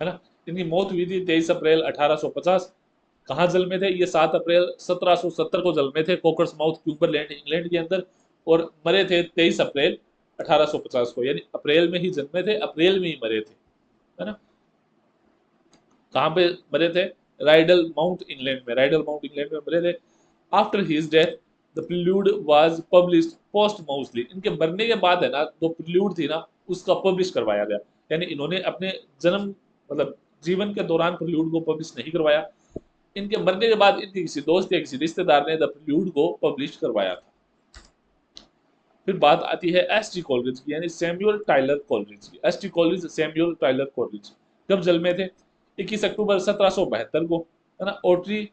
है ना। इनकी मौत हुई थी 23 अप्रैल 1850। कहाँ जन्मे थे ये? 7 अप्रैल 1770 को जन्मे थे कोकर्स माउथ, क्यूबरलैंड, इंग्लैंड के अंदर, और मरे थे 23 अप्रैल 1850 को, यानी अप्रैल में ही जन्मे थे, अप्रैल में ही मरे थे, है ना। कहाँ पे मरे थे? राइडल माउंट इंग्लैंड में, राइडल माउंट इंग्लैंड में मरे थे। After his death the prelude was published posthumously. इनके मरने के बाद है ना, जो प्रिल्यूड थी ना, उसका पब्लिश करवाया गया, यानी इन्होंने अपने जन्म मतलब जीवन के दौरान प्रिल्यूड को पब्लिश नहीं करवाया, इनके मरने के बाद इनके किसी दोस्त या किसी रिश्तेदार ने द प्रिल्यूड को पब्लिश करवाया था। फिर बात आती है एस टी कॉलरिज की, यानी सैमुअल टाइलर कॉलरिज की। S T Coleridge, Samuel Taylor Coleridge कब जन्मे थे? 21 अक्टूबर 1772 को, है ना, ओट्री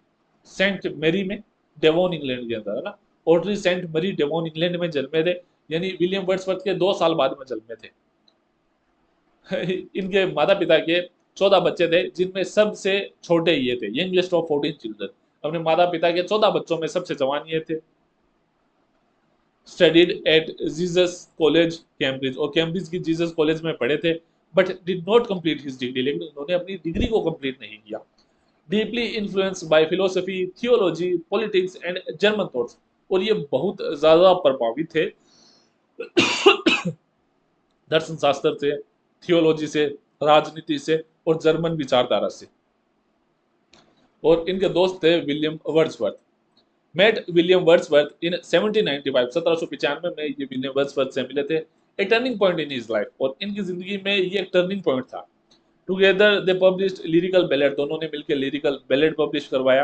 सेंट मेरी में, डेवोन इंग्लैंड के अंदर, है ना। ओट्री सेंट मरी, डेवोन इंग्लैंड में जन्मे थे, यानी विलियम वर्ड्सवर्थ के 2 साल बाद में जन्मे थे। इनके माता पिता के 14 बच्चे थे, जिनमें सबसे छोटे ये थे, यंगेस्ट ऑफ 14 चिल्ड्रन। अपने माता पिता के 14 बच्चों में सबसे जवान ये थे। Studied at Jesus college Cambridge, और कैम्ब्रिज की जीसस कॉलेज में पढ़े थे, but did not complete his degree, लेकिन उन्होंने अपनी डिग्री को कंप्लीट नहीं किया। Deeply influenced by philosophy, theology, politics and German thoughts, और ये बहुत ज्यादा प्रभावित थे दर्शन शास्त्र से, थियोलॉजी से, राजनीति से और जर्मन विचारधारा से। और इनके दोस्त थे William Wordsworth. Met William Wordsworth in 1795, 1795 में ये विलियम वर्ड्सवर्थ से मिले थे। A turning point in his life, और इनकी जिंदगी में ये एक टर्निंग पॉइंट था। Together they published lyrical ballad, दोनों ने मिलकर लिरिकल बैलेड पब्लिश करवाया,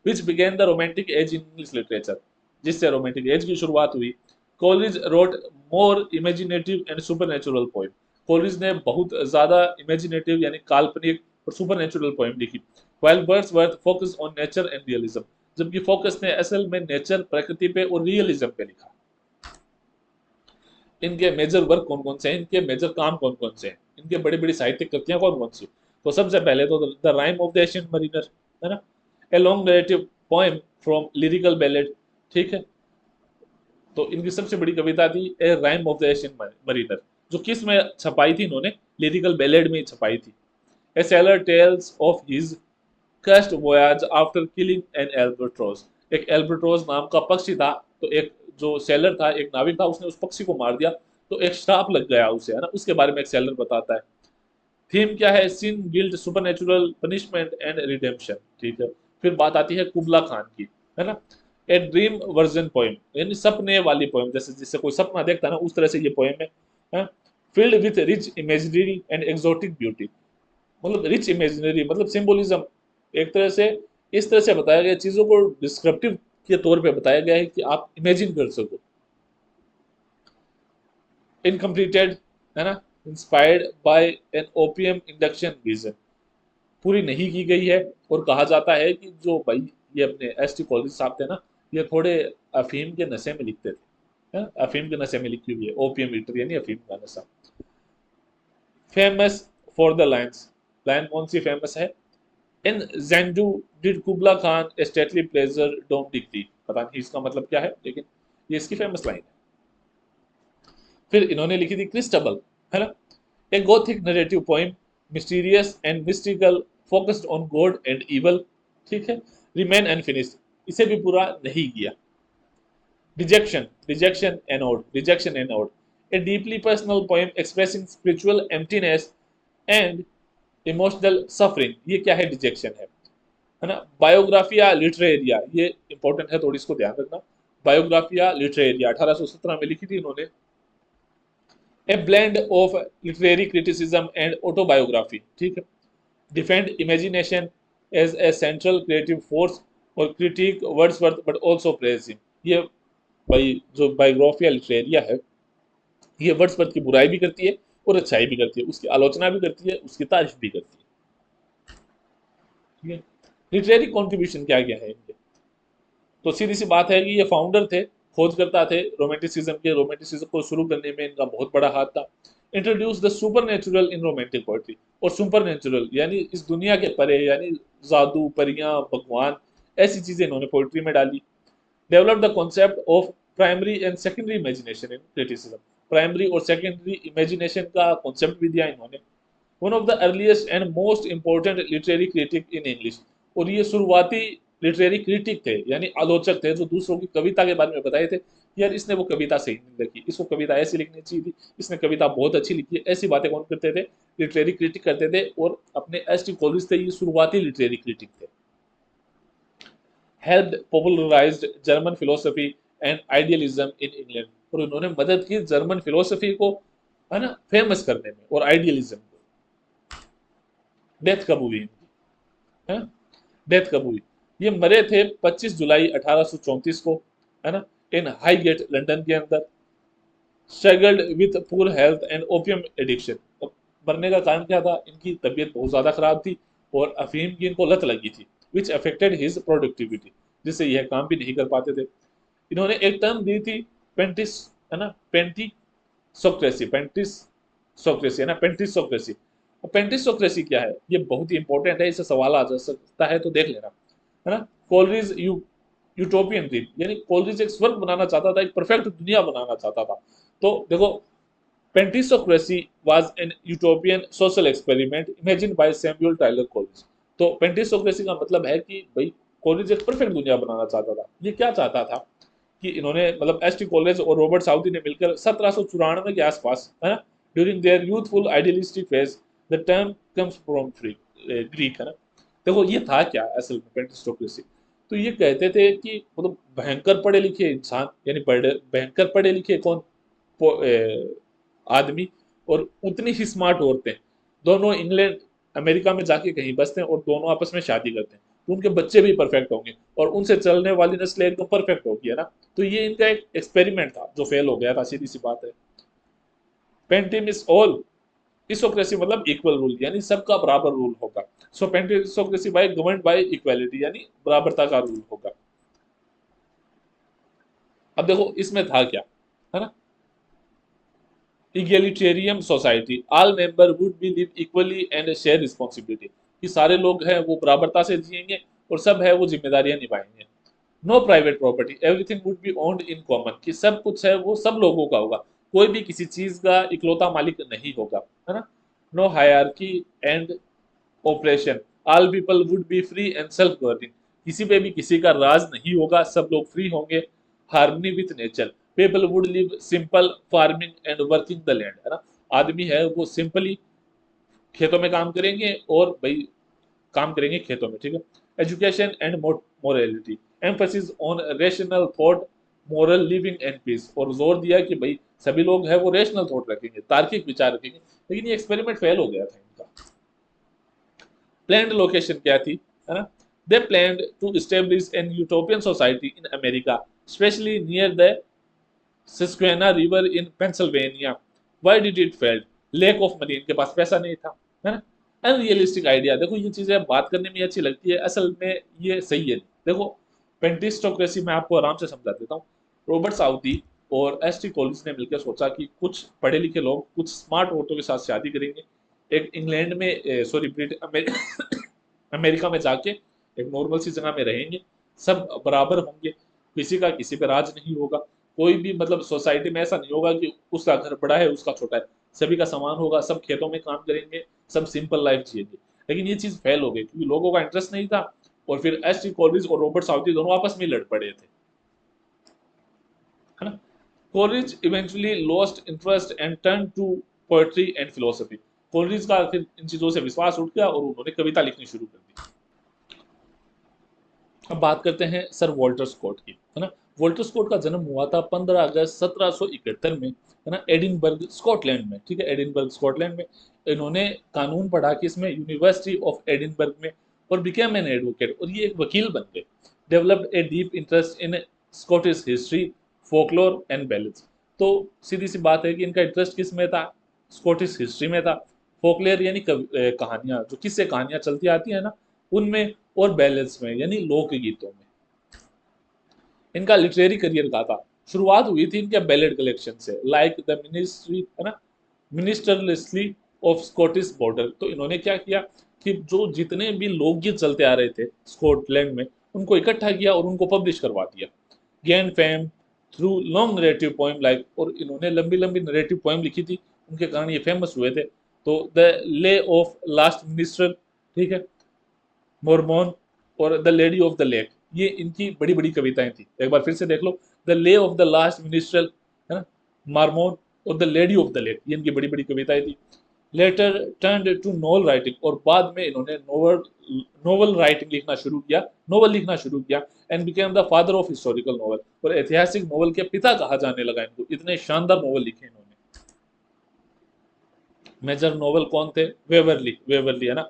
which began the romantic age in English literature, जिससे रोमांटिक एज की शुरुआत हुई। Coleridge wrote more imaginative and supernatural poem. Coleridge ने बहुत ज्यादा इमेजिनेटिव यानी काल्पनिक और सुपरनेचुरल पोएम लिखी, while Wordsworth focus on nature and realism, जबकि फोकस ने असल में नेचर, प्रकृति पे और रियलिज्म पे लिखा। इनके मेजर वर्क कौन कौन से हैं, इनके मेजर काम कौन कौन से हैं, इनके बड़ी बड़ी साहित्यिक कृतियां कौन कौन सी? तो सबसे पहले तो the rime of the ancient mariner, है ना, a long narrative poem from lyrical ballad, ठीक है। तो इनकी सबसे बड़ी कविता थी a rime of the ancient mariner, जो किस में छपाई थी? इन्होंने लिरिकल बैलेड में छपाई थी। ए सेलर टेल्स ऑफ हिज कस्ट वॉयाज आफ्टर किलिंग एन एल्बर्ट्रोस। एक एल्बर्ट्रोस नाम का पक्षी था, तो एक जो सेलर था, एक नाविक था, उसने उस पक्षी को मार दिया, तो एक श्राप लग गया उसे, है ना, उसके बारे में एक सेलर बताता है। थीम क्या है? Sin, guilt, supernatural, punishment and redemption, ठीक है। फिर बात आती है कुबला खान की, है ना, ए ड्रीम वर्जन पोएम, यानी सपने वाली पोएम, जैसे जिससे कोई सपना देखता है ना, उस तरह से ये पोएम है। Filled with rich imaginary and exotic beauty, मतलब रिच इमेजिनरी मतलब सिंबोलिज्म, एक तरह से इस तरह से बताया गया, चीजों को डिस्क्रिप्टिव के तौर पे बताया गया है कि आप इमेजिन कर सको। इनकम्प्लीटेड, है ना, inspired by an opium induction reason, पूरी नहीं की गई है, और कहा जाता है कि जो भाई ये अपने एस टी कॉलेज साहब थे ना, ये थोड़े अफीम के नशे में लिखते थे, है? अफीम के नशे में लिखी हुई है, ओपीएम ईटर यानी अफीम का नशा। Famous for the lines, line कौन सी फेमस है? In Xanadu did Kubla Khan a stately pleasure dome decree, पता नहीं इसका मतलब क्या है, लेकिन ये इसकी फेमस लाइन है। फिर इन्होंने लिखी थी क्रिस्टबल, है ना, a gothic narrative poem, mysterious and mystical, focused on god and evil, ठीक है। रिमेन अनफिनिश्ड, इसे भी पूरा नहीं किया। Rejection, rejection an ode, rejection an ode, a deeply personal poem expressing spiritual emptiness and emotional suffering, ये क्या है? रिजेक्शन है ना। बायोग्राफिया लिटरेरिया, ये इंपॉर्टेंट है, थोड़ी इसको ध्यान रखना। बायोग्राफिया लिटरेरिया 1817 में लिखी थी इन्होंने। A blend of literary criticism and autobiography, ठीक है। Defend imagination as a central creative force और critic Wordsworth but also praise him. ये भाई जो बायोग्राफिया लिटरेरिया है, ये वर्ड्सवर्थ की बुराई भी करती है और अच्छाई भी करती है, उसकी आलोचना भी करती है, उसकी तारीफ भी करती है, ठीक है। लिटरेरी कॉन्ट्रीब्यूशन क्या क्या है इनके, तो सीधी सी बात है कि ये फाउंडर थे, खोजकर्ता थे रोमांटिसिज्म के। रोमांटिसिज्म को शुरू करने में इनका बहुत बड़ा हाथ था। Introduce the super natural in romantic poetry, और सुपर नेचुरल यानी इस दुनिया के परे, यानी जादू, परियां, भगवान, ऐसी चीजें इन्होंने पोएट्री में डाली। Develop the concept of primary and secondary imagination in criticism, primary और सेकेंडरी इमेजिनेशन का कॉन्सेप्ट भी दिया इन्होंने। One of the earliest and most important literary critic in English, और ये शुरुआती लिटरेरी क्रिटिक थे, यानी आलोचक थे, जो दूसरों की कविता के बारे में बताए थे कि यार इसने वो कविता सही नहीं लिखी, इसको कविता ऐसी लिखनी चाहिए थी, इसने कविता बहुत अच्छी लिखी है, ऐसी बातें कौन करते थे? लिटरेरी क्रिटिक करते थे। और अपने एस टी कॉलेज थे, ये शुरुआती लिटरेरी क्रिटिक थे। Help popularized German philosophy and idealism in England, और उन्होंने मदद की जर्मन फिलोसफी को, है ना, फेमस करने में, और आइडियलिज्म को। डेथ कब हुई इनकी, है? डेथ कब हुई? ये मरे थे 25 जुलाई 1834 को, है ना, इन हाईगेट लंदन के अंदर। Struggled with poor health and opium addiction. मरने का कारण क्या था? इनकी तबीयत बहुत ज्यादा खराब थी और अफीम की इनको लत लगी थी, विच अफेक्टेड हिज प्रोडक्टिविटी, जिससे यह काम भी नहीं कर पाते थे। इन्होंने एक टर्म दी थी पेंटिस, है ना, पेंटिसोक्रेसी, पेंटिसोक्रेसी, है ना, पेंटिसोक्रेसी। पेंटिसोक्रेसी क्या है? ये बहुत ही इंपॉर्टेंट है, इससे सवाल आ जा सकता है, तो देख लेना, है ना। कोलरिज यूटोपियन ड्रीम, यानी कोलरिज एक स्वर्ग बनाना चाहता था, एक परफेक्ट दुनिया बनाना चाहता था। तो देखो, pantisocracy was an utopian social experiment imagine by Samuel Taylor Coleridge. तो पेंटिसोक्रेसी का मतलब है कि भाई कोलरिज एक परफेक्ट दुनिया बनाना चाहता था। ये क्या चाहता था कि इन्होंने, मतलब एस टी कॉलेज और रॉबर्ट साउथी ने मिलकर 1794 के आसपास, है ना, during their youthful idealistic phase, the term comes from Greek, है ना। देखो ये था क्या असल में पेंटिस्टोक्रेसी? तो ये कहते थे कि मतलब भयंकर पढ़े लिखे इंसान, यानी भयंकर पढ़े लिखे कौन, आदमी, और उतनी ही स्मार्ट औरतें, दोनों इंग्लैंड अमेरिका में जाके कहीं बसते हैं और दोनों आपस में शादी करते हैं, तो उनके बच्चे भी परफेक्ट होंगे और उनसे चलने वाली नस्ल एकदम परफेक्ट होगी, है ना। तो ये इनका एक एक्सपेरिमेंट था जो फेल हो गया था, सीधी सी बात है। पेंटिम इज ऑल इसोक्रेसी मतलब इक्वल रूल, यानी सबका बराबर रूल होगा। सो पेंटिसोक्रेसी बाय गवर्नड बाय इक्वालिटी, यानी बराबरता का रूल होगा। अब देखो इसमें था क्या, है ना, egalitarian society, all member would be live equally and share responsibility, कि सारे लोग हैं वो बराबरता से जिएंगे और सब है वो जिम्मेदारियां निभाएंगे। No private property, everything would be owned in common, कि सब कुछ है वो सब लोगों का होगा, कोई भी किसी चीज का इकलौता मालिक नहीं होगा, है ना। No hierarchy and operation, all people would be free and self governing, किसी पे भी किसी का राज नहीं होगा, सब लोग फ्री होंगे। Harmony with nature, people would live simple farming and working the land, है ना, आदमी है वो सिंपली खेतों में काम करेंगे और भाई काम करेंगे खेतों में, ठीक है। Education and morality, emphasis on rational thought, moral living and peace, और जोर दिया कि भाई सभी लोग है वो रेशनल थॉट रखेंगे, तार्किक विचार रखेंगे। लेकिन ये एक्सपेरिमेंट फेल हो गया था इनका। प्लैंड लोकेशन क्या थी, है ना, they planned to establish an utopian society in America, specially near the Susquehanna river in Pennsylvania. Why did it fail? Lack of money, इनके पास पैसा नहीं था, है ना। अनरियलिस्टिक आइडिया, देखो ये चीजें बात करने में अच्छी लगती है, असल में ये सही है। देखो पेंटिस्टोक्रेसी मैं आपको आराम से समझा देता हूँ। रॉबर्ट साउथी और एस टी कॉलिंस ने मिलकर सोचा कि कुछ पढ़े लिखे लोग कुछ स्मार्ट औरतों के साथ शादी करेंगे, एक इंग्लैंड में, सॉरी ब्रिटेन अमेरिका में जाके एक नॉर्मल सी जगह में रहेंगे, सब बराबर होंगे, किसी का किसी पे राज नहीं होगा, कोई भी मतलब सोसाइटी में ऐसा नहीं होगा कि उसका घर बड़ा है उसका छोटा है, सभी का समान होगा, सब खेतों में काम करेंगे, सब सिंपल लाइफ जिएंगे। लेकिन ये चीज फेल हो गई क्योंकि लोगों का इंटरेस्ट नहीं था, और फिर एस टी कॉलेज और रॉबर्ट साउथी दोनों आपस में लड़ पड़े थे, है ना। Coleridge eventually lost interest and turn to poetry and philosophy. Coleridge का आखिर इन चीजों से विश्वास उठ गया और उन्होंने कविता लिखनी शुरू कर दी। अब बात करते हैं सर वॉल्टर स्कॉट की, है ना। वॉल्टर स्कॉट का जन्म हुआ था 15 अगस्त 1771 में, है ना, एडिनबर्ग स्कॉटलैंड में, ठीक है, एडिनबर्ग स्कॉटलैंड में। इन्होंने कानून पढ़ा कि इसमें यूनिवर्सिटी ऑफ एडिनबर्ग में, और बिकेम एन एडवोकेट, और ये एक वकील बन गए। Developed a deep interest in Scottish history, folklore and balance. तो सीधी सी बात है कि इनका इंटरेस्ट किस में था, स्कॉटिश हिस्ट्री में था, फोकलेयर यानी कहानियां, जो किससे कहानियां चलती आती है ना, उनमें, और बैलेंस में यानी लोकगीतों में। इनका लिटरेरी करियर का था, शुरुआत हुई थी इनके बैलेड कलेक्शन से, लाइक द मिनिस्ट्री, है ना, मिनिस्टरलेसली ऑफ स्कॉटिश बॉर्डर। तो इन्होंने क्या किया कि जो जितने भी लोकगीत चलते आ रहे थे स्कॉटलैंड में, उनको इकट्ठा किया और उनको पब्लिश करवा दिया। Gain fame through long narrative poem like, और इन्होंने लंबी लंबी नरेटिव पोएम लिखी थी, उनके कारण ये फेमस हुए थे। तो the lay of last minister, ठीक है, मोरमोन, और the lady of the lake, ये इनकी बड़ी बड़ी कविताएं थी। एक बार फिर से देख लो, the lay of the last minstrel, है ना, मार्मोन, और the lady of the lake, ये इनकी बड़ी बड़ी कविताएं थी। Later turned to novel writing, और बाद में इन्होंने नोवल नोवल राइटिंग लिखना शुरू किया, नोवेल लिखना शुरू किया, and became the father of historical novel, और ऐतिहासिक नोवेल के पिता कहा जाने लगा इनको, इतने शानदार नोवेल लिखे इन्होंने। मेजर नोवेल कौन थे, वेवरली, वेवरली, है ना,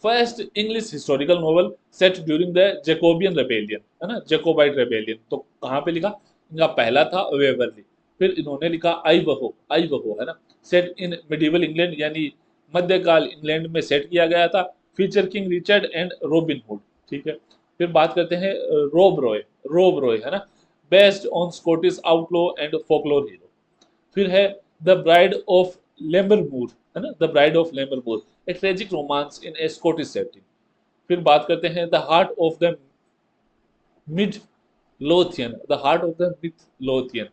first English historical novel set during the Jacobean rebellion, है ना, जैकोबाइट रेबेलियन। तो कहाँ पे लिखा, इनका पहला था वेवरली। फिर इन्होंने लिखा आई बहो, है ना, सेट इन मिडिवल इंग्लैंड, यानी मध्यकाल इंग्लैंड में सेट किया गया था, feature king Richard and robin hood, ठीक है। फिर बात करते हैं रोब रॉय, है ना, based on Scottish outlaw and folklore hero. फिर है द ब्राइड ऑफ लेम्बरमूर, है ना, the bride of Lammermoor, a tragic romance in a Scottish setting. फिर बात करते हैं the heart of the Midlothian, the heart of the Midlothian,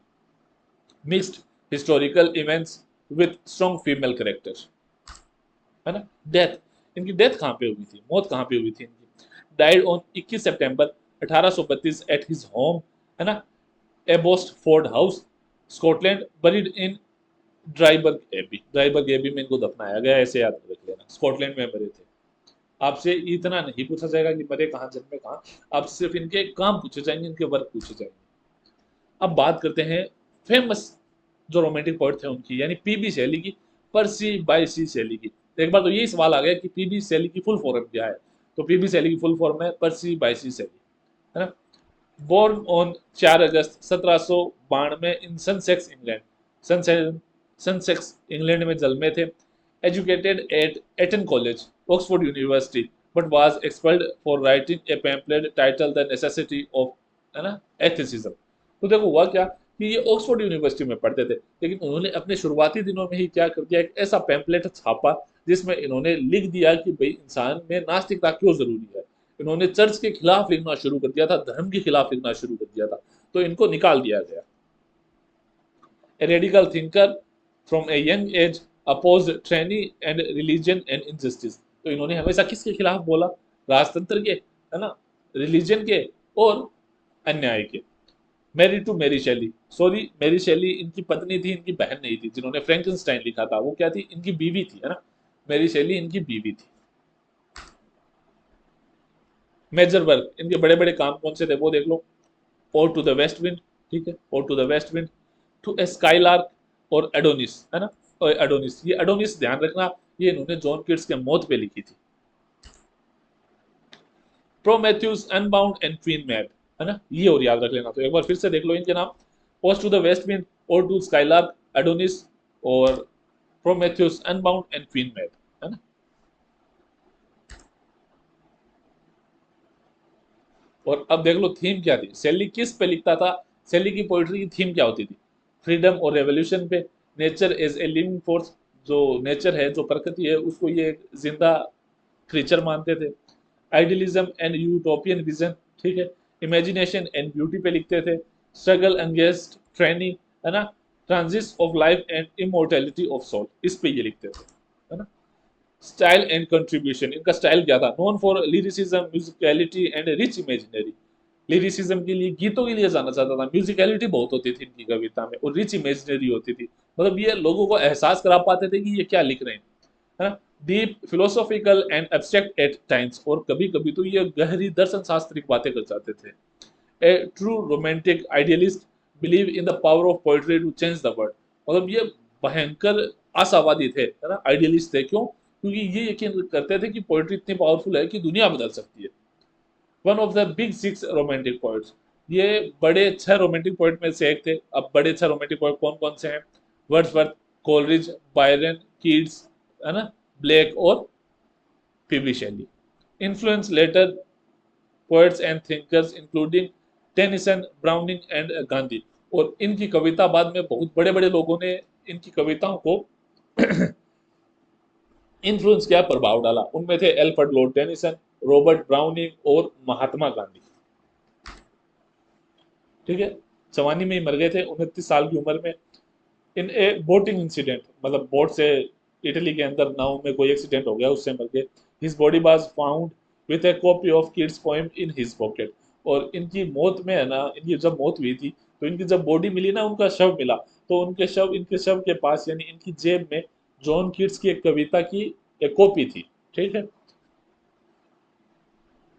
mixed historical events with strong female characters, है ना। Death, इनकी death कहाँ पे हुई थी, मौत कहाँ पे हुई थी इनकी, died on 21 September 1832 at his home, है ना, Abbotsford House, Scotland, buried in Dryburgh Abbey में इनको दफनाया गया, ऐसे याद रख लेना, स्कॉटलैंड में मरे थे। आपसे इतना नहीं पूछा जाएगा कि मरे कहाँ, जन्मे कहाँ, आपसे सिर्फ इनके काम पूछे जाएंगे, इनके वर्क पूछे जाएंगे। अब बात करते हैं फेमस जो रोमांटिक पोएट थे उनकी, यानी पीबी शैली की, पर्सी बाई शैली की। तो एक बार तो यही सवाल आ गया कि पीबी शैली की फुल फॉर्म क्या है, तो पीबी शैली की फुल फॉर्म है पर्सी बाई शैली, है ना। Born on 4 August 1792 in Sussex England, Sussex England में जन्मे थे। Educated at Eton college, Oxford university, but was expelled for writing a pamphlet title the necessity of, है ना, एथिसिज्म। तो देखो हुआ क्या कि ये ऑक्सफोर्ड यूनिवर्सिटी में पढ़ते थे, लेकिन उन्होंने अपने शुरुआती दिनों में ही क्या कर दिया, एक ऐसा पैम्पलेट छापा जिसमें इन्होंने लिख दिया कि भाई इंसान में नास्तिकता क्यों जरूरी है। इन्होंने चर्च के खिलाफ लिखना शुरू कर दिया था, धर्म के खिलाफ लिखना शुरू कर दिया था, तो इनको निकाल दिया गया। A radical thinker from a young age opposed tyranny and religion and injustice। तो इन्होंने हमेशा किसके खिलाफ बोला, राजतंत्र के, है ना, रिलीजन के, और अन्याय के। मैरी टू मेरी शैली, सॉरी मेरी शैली इनकी पत्नी थी, इनकी बहन नहीं थी। जिन्होंने फ्रैंकनस्टाइन लिखा था वो क्या थी, इनकी बीवी थी, है ना, मेरी शैली इनकी बीवी थी। मेजर वर्क, इनके बड़े बड़े काम कौन से थे वो देख लो, और टू द वेस्ट विंड, ठीक है, और to the west wind, to a skylark, और एडोनिस, है ना, और एडोनिस, ये एडोनिस ध्यान रखना, ये इन्होंने जॉन किट्स के मौत पे लिखी थी। प्रोमेथ्यूस, अनबाउंड एंड क्वीन मैब, है ना, ये और याद रख लेना। तो एक बार फिर से देख लो इनके नाम, post to the west wind, और टू स्काईलार्क, एडोनिस, और प्रोमेथ्यूस, अनबाउंड एंड क्वीन मैब, है ना। और अब देख लो थीम क्या थी, शैली किस पे लिखता था, शैली की पोइट्री की थीम क्या होती थी, फ्रीडम और रेवोल्यूशन पे, nature as a living force, जो नेचर है, जो प्रकृति है, उसको ये एक जिंदा क्रीचर मानते थे, आइडियलिज्म एंड यूटोपियन विजन, ठीक है, इमेजिनेशन एंड ब्यूटी पे लिखते थे, स्ट्रगल अगेंस्ट ट्रेनिंग, है ना, transit of life and immortality of soul, इस पे ये लिखते थे, है ना। स्टाइल एंड कंट्रीब्यूशन, इनका स्टाइल क्या था, known for lyricism, musicality and rich imaginary. Lyricism के लिए, गीतों के लिए जाना चाहता था, म्यूजिकलिटी बहुत होती थी इनकी कविता में, और रिच इमेजिनरी होती थी, मतलब ये लोगों को एहसास करा पाते थे कि ये क्या लिख रहे हैं, है ना। Deep philosophical and abstract at times, और कभी कभी तो ये गहरी दर्शन शास्त्रिक बातें कर जाते थे। A true romantic idealist believe in the power of poetry to change the world. मतलब ये भयंकर आशावादी थे, है ना, आइडियलिस्ट थे। क्यों? क्योंकि ये यकीन करते थे कि पोएट्री इतनी पावरफुल है कि दुनिया बदल सकती है। One of the big six romantic poets, ये बड़े छह रोमांटिक पोएट में से एक थे। अब बड़े छह रोमांटिक पोएट कौन कौन से हैं? वर्ड्सवर्थ, कोलरिज, बायरन, कीट्स, है ना, ब्लेक और PB Shelley. Influence later poets and thinkers including Tennyson, Browning and Gandhi. और इनकी कविता बाद में बहुत बड़े बड़े लोगों ने इनकी कविताओं को इन्फ्लुएंस किया, प्रभाव डाला। उनमें थे Alfred Lord Tennyson, Robert browning और महात्मा गांधी। ठीक है, जवानी में ही मर गए थे 29 साल की उम्र में इन ए बोटिंग इंसिडेंट। मतलब बोट से इटली के अंदर नाव में कोई एक्सीडेंट हो गया, उससे मर गए। His body was found with A copy of kids poem in his pocket. और इनकी मौत में है ना, इनकी जब मौत हुई थी तो इनकी जब बॉडी मिली ना, उनका शव मिला, तो इनके शव के पास यानी इनकी जेब में जॉन कीट्स की एक कविता की एक कॉपी थी। ठीक है,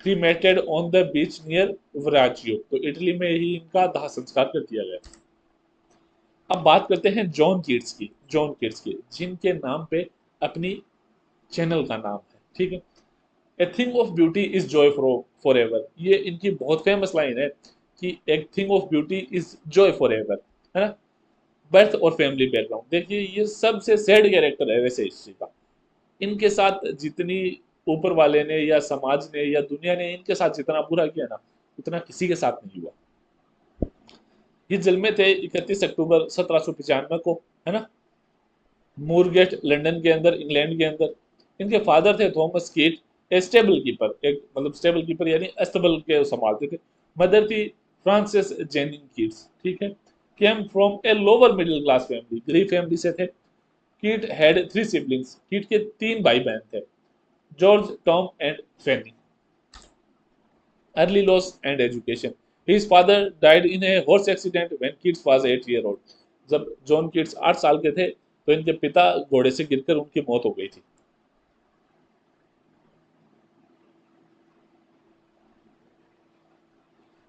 cremated on the beach near Viareggio. तो इटली में ही इनका दाह संस्कार कर दिया गया। अब बात करते हैं जॉन कीट्स की। जॉन कीट्स की, जिनके नाम पे अपनी चैनल का नाम है। ठीक है, ए thing of beauty is joy for ever. ये इनकी बहुत फेमस लाइन है कि एक thing of beauty is joy for ever, है ना। बर्थ और फैमिली बैकग्राउंड देखिए, ये सबसे सैड कैरेक्टर है वैसे हिस्ट्री का। इनके साथ जितनी ऊपर वाले ने या समाज ने या दुनिया ने इनके साथ जितना बुरा किया ना, उतना किसी के साथ नहीं हुआ। ये जन्मे थे 31 अक्टूबर 1795 को, है ना, मूरगेट लंदन के अंदर, इंग्लैंड के अंदर। इनके फादर थे थॉमस कीट, ए स्टेबल कीपर, एक मतलब स्टेबल कीपर यानी अस्तबल के संभालते थे। मदर थी फ्रांसिस जेनिंग कीट्स। ठीक है, came from a lower middle class family, गरीब फैमिली से थे। कीट हैड 3 सिबलिंग्स, कीट के 3 भाई बहन थे, George, Tom and Fanny. Early loss and education, his father died in a horse accident when Keats was 8 year old. जब जॉन किड्स 8 साल के थे तो इनके पिता घोड़े से गिरकर उनकी मौत हो गई थी,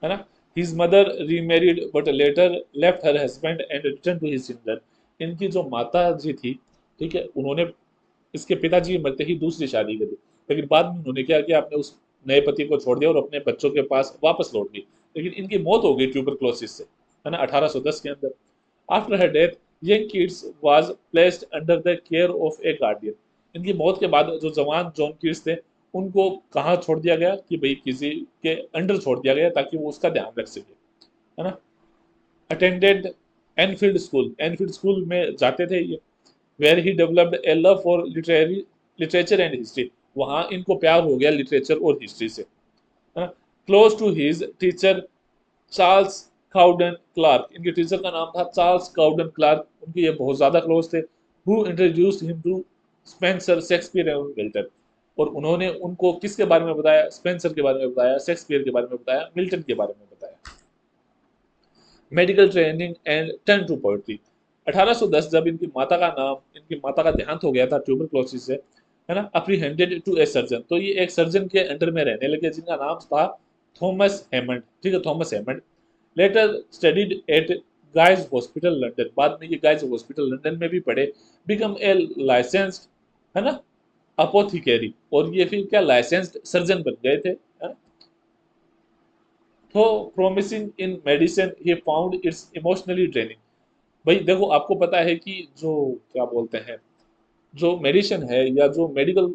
है ना। His mother remarried but later left her husband and return to his England. इनकी जो माता जी थी, ठीक है, उन्होंने इसके पिताजी मरते ही दूसरी शादी करी, लेकिन बाद में उन्होंने क्या किया, अपने उस नए पति को छोड़ दिया और अपने बच्चों के पास वापस लौट गई। लेकिन इनकी मौत हो गई ट्यूबरक्लोसिस से, है ना, 1810 के अंदर। After her death young kids was placed under the care of A guardian. इनकी मौत के बाद जो जवान जॉन किड्स थे, उनको कहाँ छोड़ दिया गया कि भाई किसी के अंडर छोड़ दिया गया ताकि वो उसका ध्यान रख सके, है ना। Attended Enfield school, Enfield school में जाते थे ये, where he developed a love for literature and history. वहाँ इनको प्यार हो गया लिटरेचर और हिस्ट्री से, है ना। Close to his teacher Charles Cowden Clarke, इनके टीचर का नाम था चार्ल्स काउडन क्लार्क, उनके ये बहुत ज्यादा क्लोज थे। Who introduced him to Spenser, Shakespeare and Milton. और उन्होंने उनको किसके बारे में बताया? स्पेंसर के बारे में बताया, शेक्सपियर के बारे में बताया, मिल्टन के बारे में बताया। Medical training and turn to poetry. 1810 जब इनकी माता का देहांत हो गया था ट्यूबरक्लोसिस से, है ना, अप्रीहेंडेड टू ए सर्जन। तो ये एक सर्जन के अंडर में रहने लगे जिनका नाम था थॉमस हेमंड। ठीक है, Thomas Hammond. Later studied at Guy's hospital London, बाद में ये गाइज हॉस्पिटल लंदन में भी पढ़े। बिकम ए लाइसेंस्ड, है ना, अपोथिकेरी, और ये फिर क्या लाइसेंस्ड सर्जन बन गए थे, है ना। तो promising in medicine he found it's emotionally draining. भाई देखो, आपको पता है कि जो क्या बोलते हैं, जो मेडिसिन है या जो मेडिकल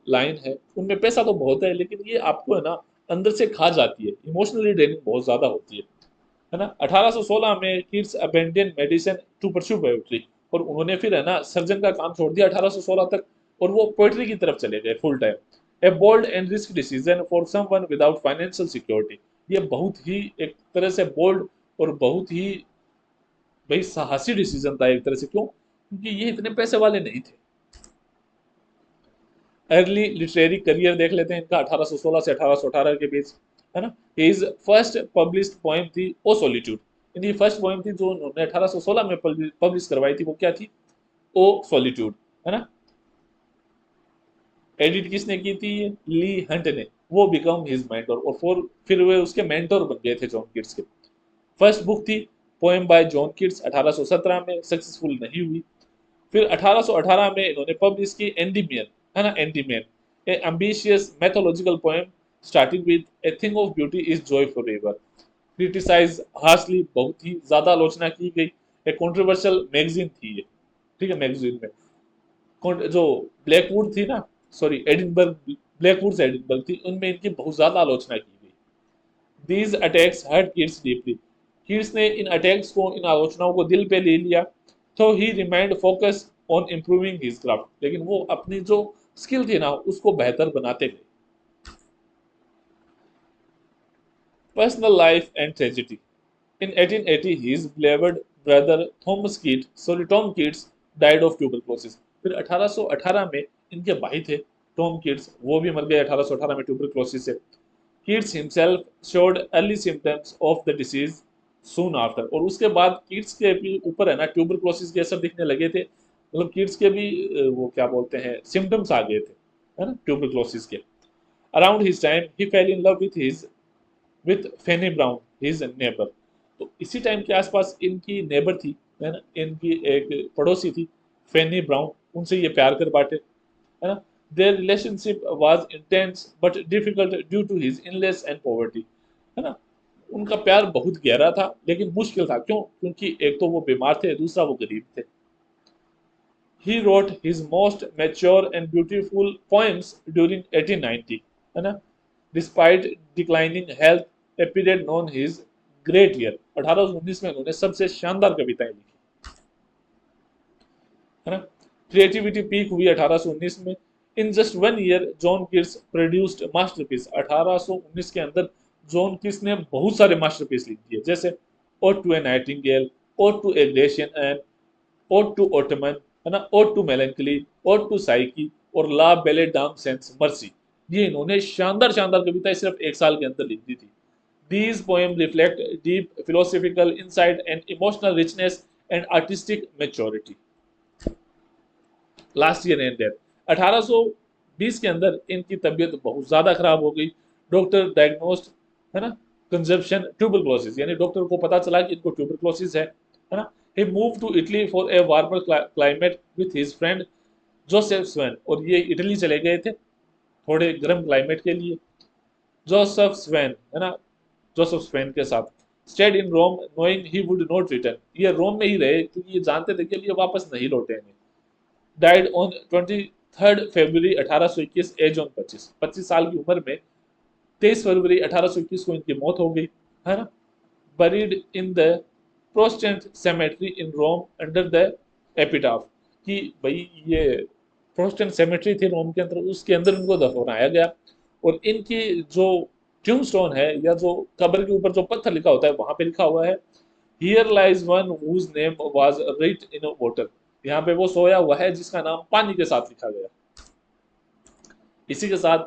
लाइन है, उनमें पैसा तो बहुत है, लेकिन ये आपको है ना अंदर से खा जाती है, इमोशनली ड्रेनिंग बहुत ज्यादा होती है ना। 1816 में Keats abandon medicine to pursue poetry, और उन्होंने फिर है ना सर्जन का काम छोड़ दिया 1816 तक, और वो पोएट्री की तरफ चले गए full time. A bold and risk decision for someone without financial security. ये बहुत ही एक तरह से बोल्ड और बहुत ही भाई साहसी डिसीजन था एक तरह से। क्यों? क्योंकि ये इतने पैसे वाले नहीं थे। अर्ली लिटरेरी करियर देख लेते हैं इनका, 1816 से 1818 के बीच, है ना। हिज फर्स्ट पब्लिश्ड पोएम थी ओ सॉलिट्यूड। इनकी फर्स्ट पोएम थी जो उन्होंने 1816 में पब्लिश करवाई थी, वो क्या थी? ओ सॉलिट्यूड, है ना। एडिट किसने की थी? ली हंट ने। वो बिकम हिज मेंटर, और फिर वे उसके मेंटर बन गए थे जॉन किट्स के। फर्स्ट बुक थी पोएम बाय जॉन किट्स, 1817 में, सक्सेसफुल नहीं हुई। फिर 1818 में इन्होंने पब्लिश की एंडीमियन, है ना, Endymion, a ambitious mythological poem starting with a thing of beauty is joy for ever. Criticize harshly, बहुत ही ज्यादा आलोचना की गई। एक कंट्रोवर्शियल मैगजीन थी ये, ठीक है, मैगजीन में जो ब्लैकवुड थी ना, सॉरी एडिनबर्ग, ब्लैकवुड से एडिनबर्ग थी, उनमें इनकी बहुत ज्यादा आलोचना की गई। These attacks hurt Keats deeply. Keats ने इन अटैक्स को, इन आलोचनाओं को दिल पे ले लिया। तो he remained focus on improving his craft, लेकिन वो अपनी जो स्किल थी ना उसको बेहतर बनाते गए। Personal life and tragedy. In 1880, his beloved brother Tom Keats died of tuberculosis. फिर 1818 में इनके भाई थे टॉम किट्स, वो भी मर गए 1818 में ट्यूबरक्लोसिस से। Keats himself showed early symptoms of the disease soon after, और उसके बाद किट्स के भी ऊपर है ना ट्यूबरक्लोसिस के असर दिखने लगे थे, मतलब किट्स के भी वो क्या बोलते हैं सिम्टम्स आ गए थे, है ना, ट्यूबरक्लोसिस के। Around his time he fell in love with Fanny Brown, his neighbour. तो इसी टाइम के आसपास इनकी नेबर थी, है ना, इनकी एक पड़ोसी थी फेनी ब्राउन, उनसे ये प्यार कर बांटे, है ना। Their relationship was intense but difficult due to his illness and poverty, है ना। उनका प्यार बहुत गहरा था लेकिन मुश्किल था, क्यों? क्योंकि एक तो वो बीमार थे, दूसरा वो गरीब थे। He wrote his most mature and beautiful poems during 1890, है ना, despite declining health, a period known his great year. 1819 में उन्होंने सबसे शानदार कविताएं लिखी, है ना। क्रिएटिविटी पीक हुई 1819 में। In just one year John Keats produced masterpiece. 1819 के अंदर जॉन किट्स ने बहुत सारे मास्टरपीस लिख दिए, जैसे ode to a nightingale, ode to a Grecian urn, ode to autumn, है ना, ode to melancholy, ode to Psyche, और ला बेले डाम सेंस मर्सी। ये इन्होंने शानदार शानदार कविताएं सिर्फ एक साल के अंदर लिख दी थी। These poems reflect deep philosophical insight and emotional richness and artistic maturity. Last year and death. 1820 के अंदर इनकी तबीयत बहुत ज्यादा खराब हो गई। डॉक्टर डायग्नोस्ड, है ना, कंजप्शन ट्यूबरक्लोसिस, यानी डॉक्टर को पता चला कि इनको ट्यूबरक्लोसिस है ना। He move to Italy for a warmer climate with his friend Joseph Severn, और ये इटली चले गए थे थोड़े गर्म क्लाइमेट के लिए। जोसेफ स्वेन, है ना, जोसेफ स्वेन के साथ stayed in Rome knowing he would not return, ये रोम में ही रहे क्योंकि ये जानते थे कि ये वापस नहीं लौटेंगे। Died on 23 February 1821 age on 25 साल की उम्र में। 23 फरवरी 1821 को इनकी मौत हो गई, है ना। Buried in the Protestant cemetery in Rome under the epitaph, कि भाई ये प्रोटेस्टेंट सेमेट्री थी रोम के अंदर, उसके अंदर उनको दफनाया गया। और इनकी जो टूम्बस्टोन है, या जो कब्र के ऊपर जो पत्थर लिखा होता है, वहां पे लिखा हुआ है here lies one whose name was writ in water, यहाँ पे वो सोया हुआ है जिसका नाम पानी के साथ लिखा गया। इसी के साथ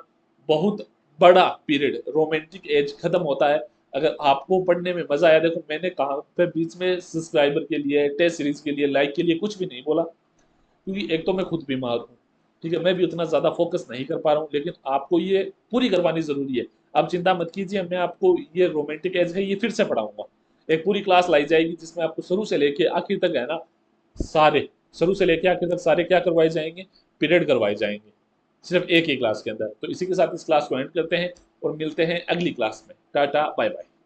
बहुत बड़ा पीरियड रोमांटिक एज खत्म होता है। अगर आपको पढ़ने में मजा आया, देखो मैंने कहा पे बीच में सब्सक्राइबर के लिए, टेस्ट सीरीज के लिए, लाइक के लिए कुछ भी नहीं बोला, क्योंकि एक तो मैं खुद बीमार हूँ, ठीक है, मैं भी उतना ज्यादा फोकस नहीं कर पा रहा हूँ, लेकिन आपको ये पूरी करवानी जरूरी है। आप चिंता मत कीजिए, मैं आपको ये रोमांटिक एज है ये फिर से पढ़ाऊंगा। एक पूरी क्लास लाई जाएगी जिसमें आपको शुरू से लेके आखिर तक, है ना, सारे, शुरू से लेके आखिर तक सारे क्या करवाए जाएंगे, पीरियड करवाए जाएंगे, सिर्फ एक ही क्लास के अंदर। तो इसी के साथ इस क्लास को एंड करते हैं और मिलते हैं अगली क्लास में। Tata bye bye.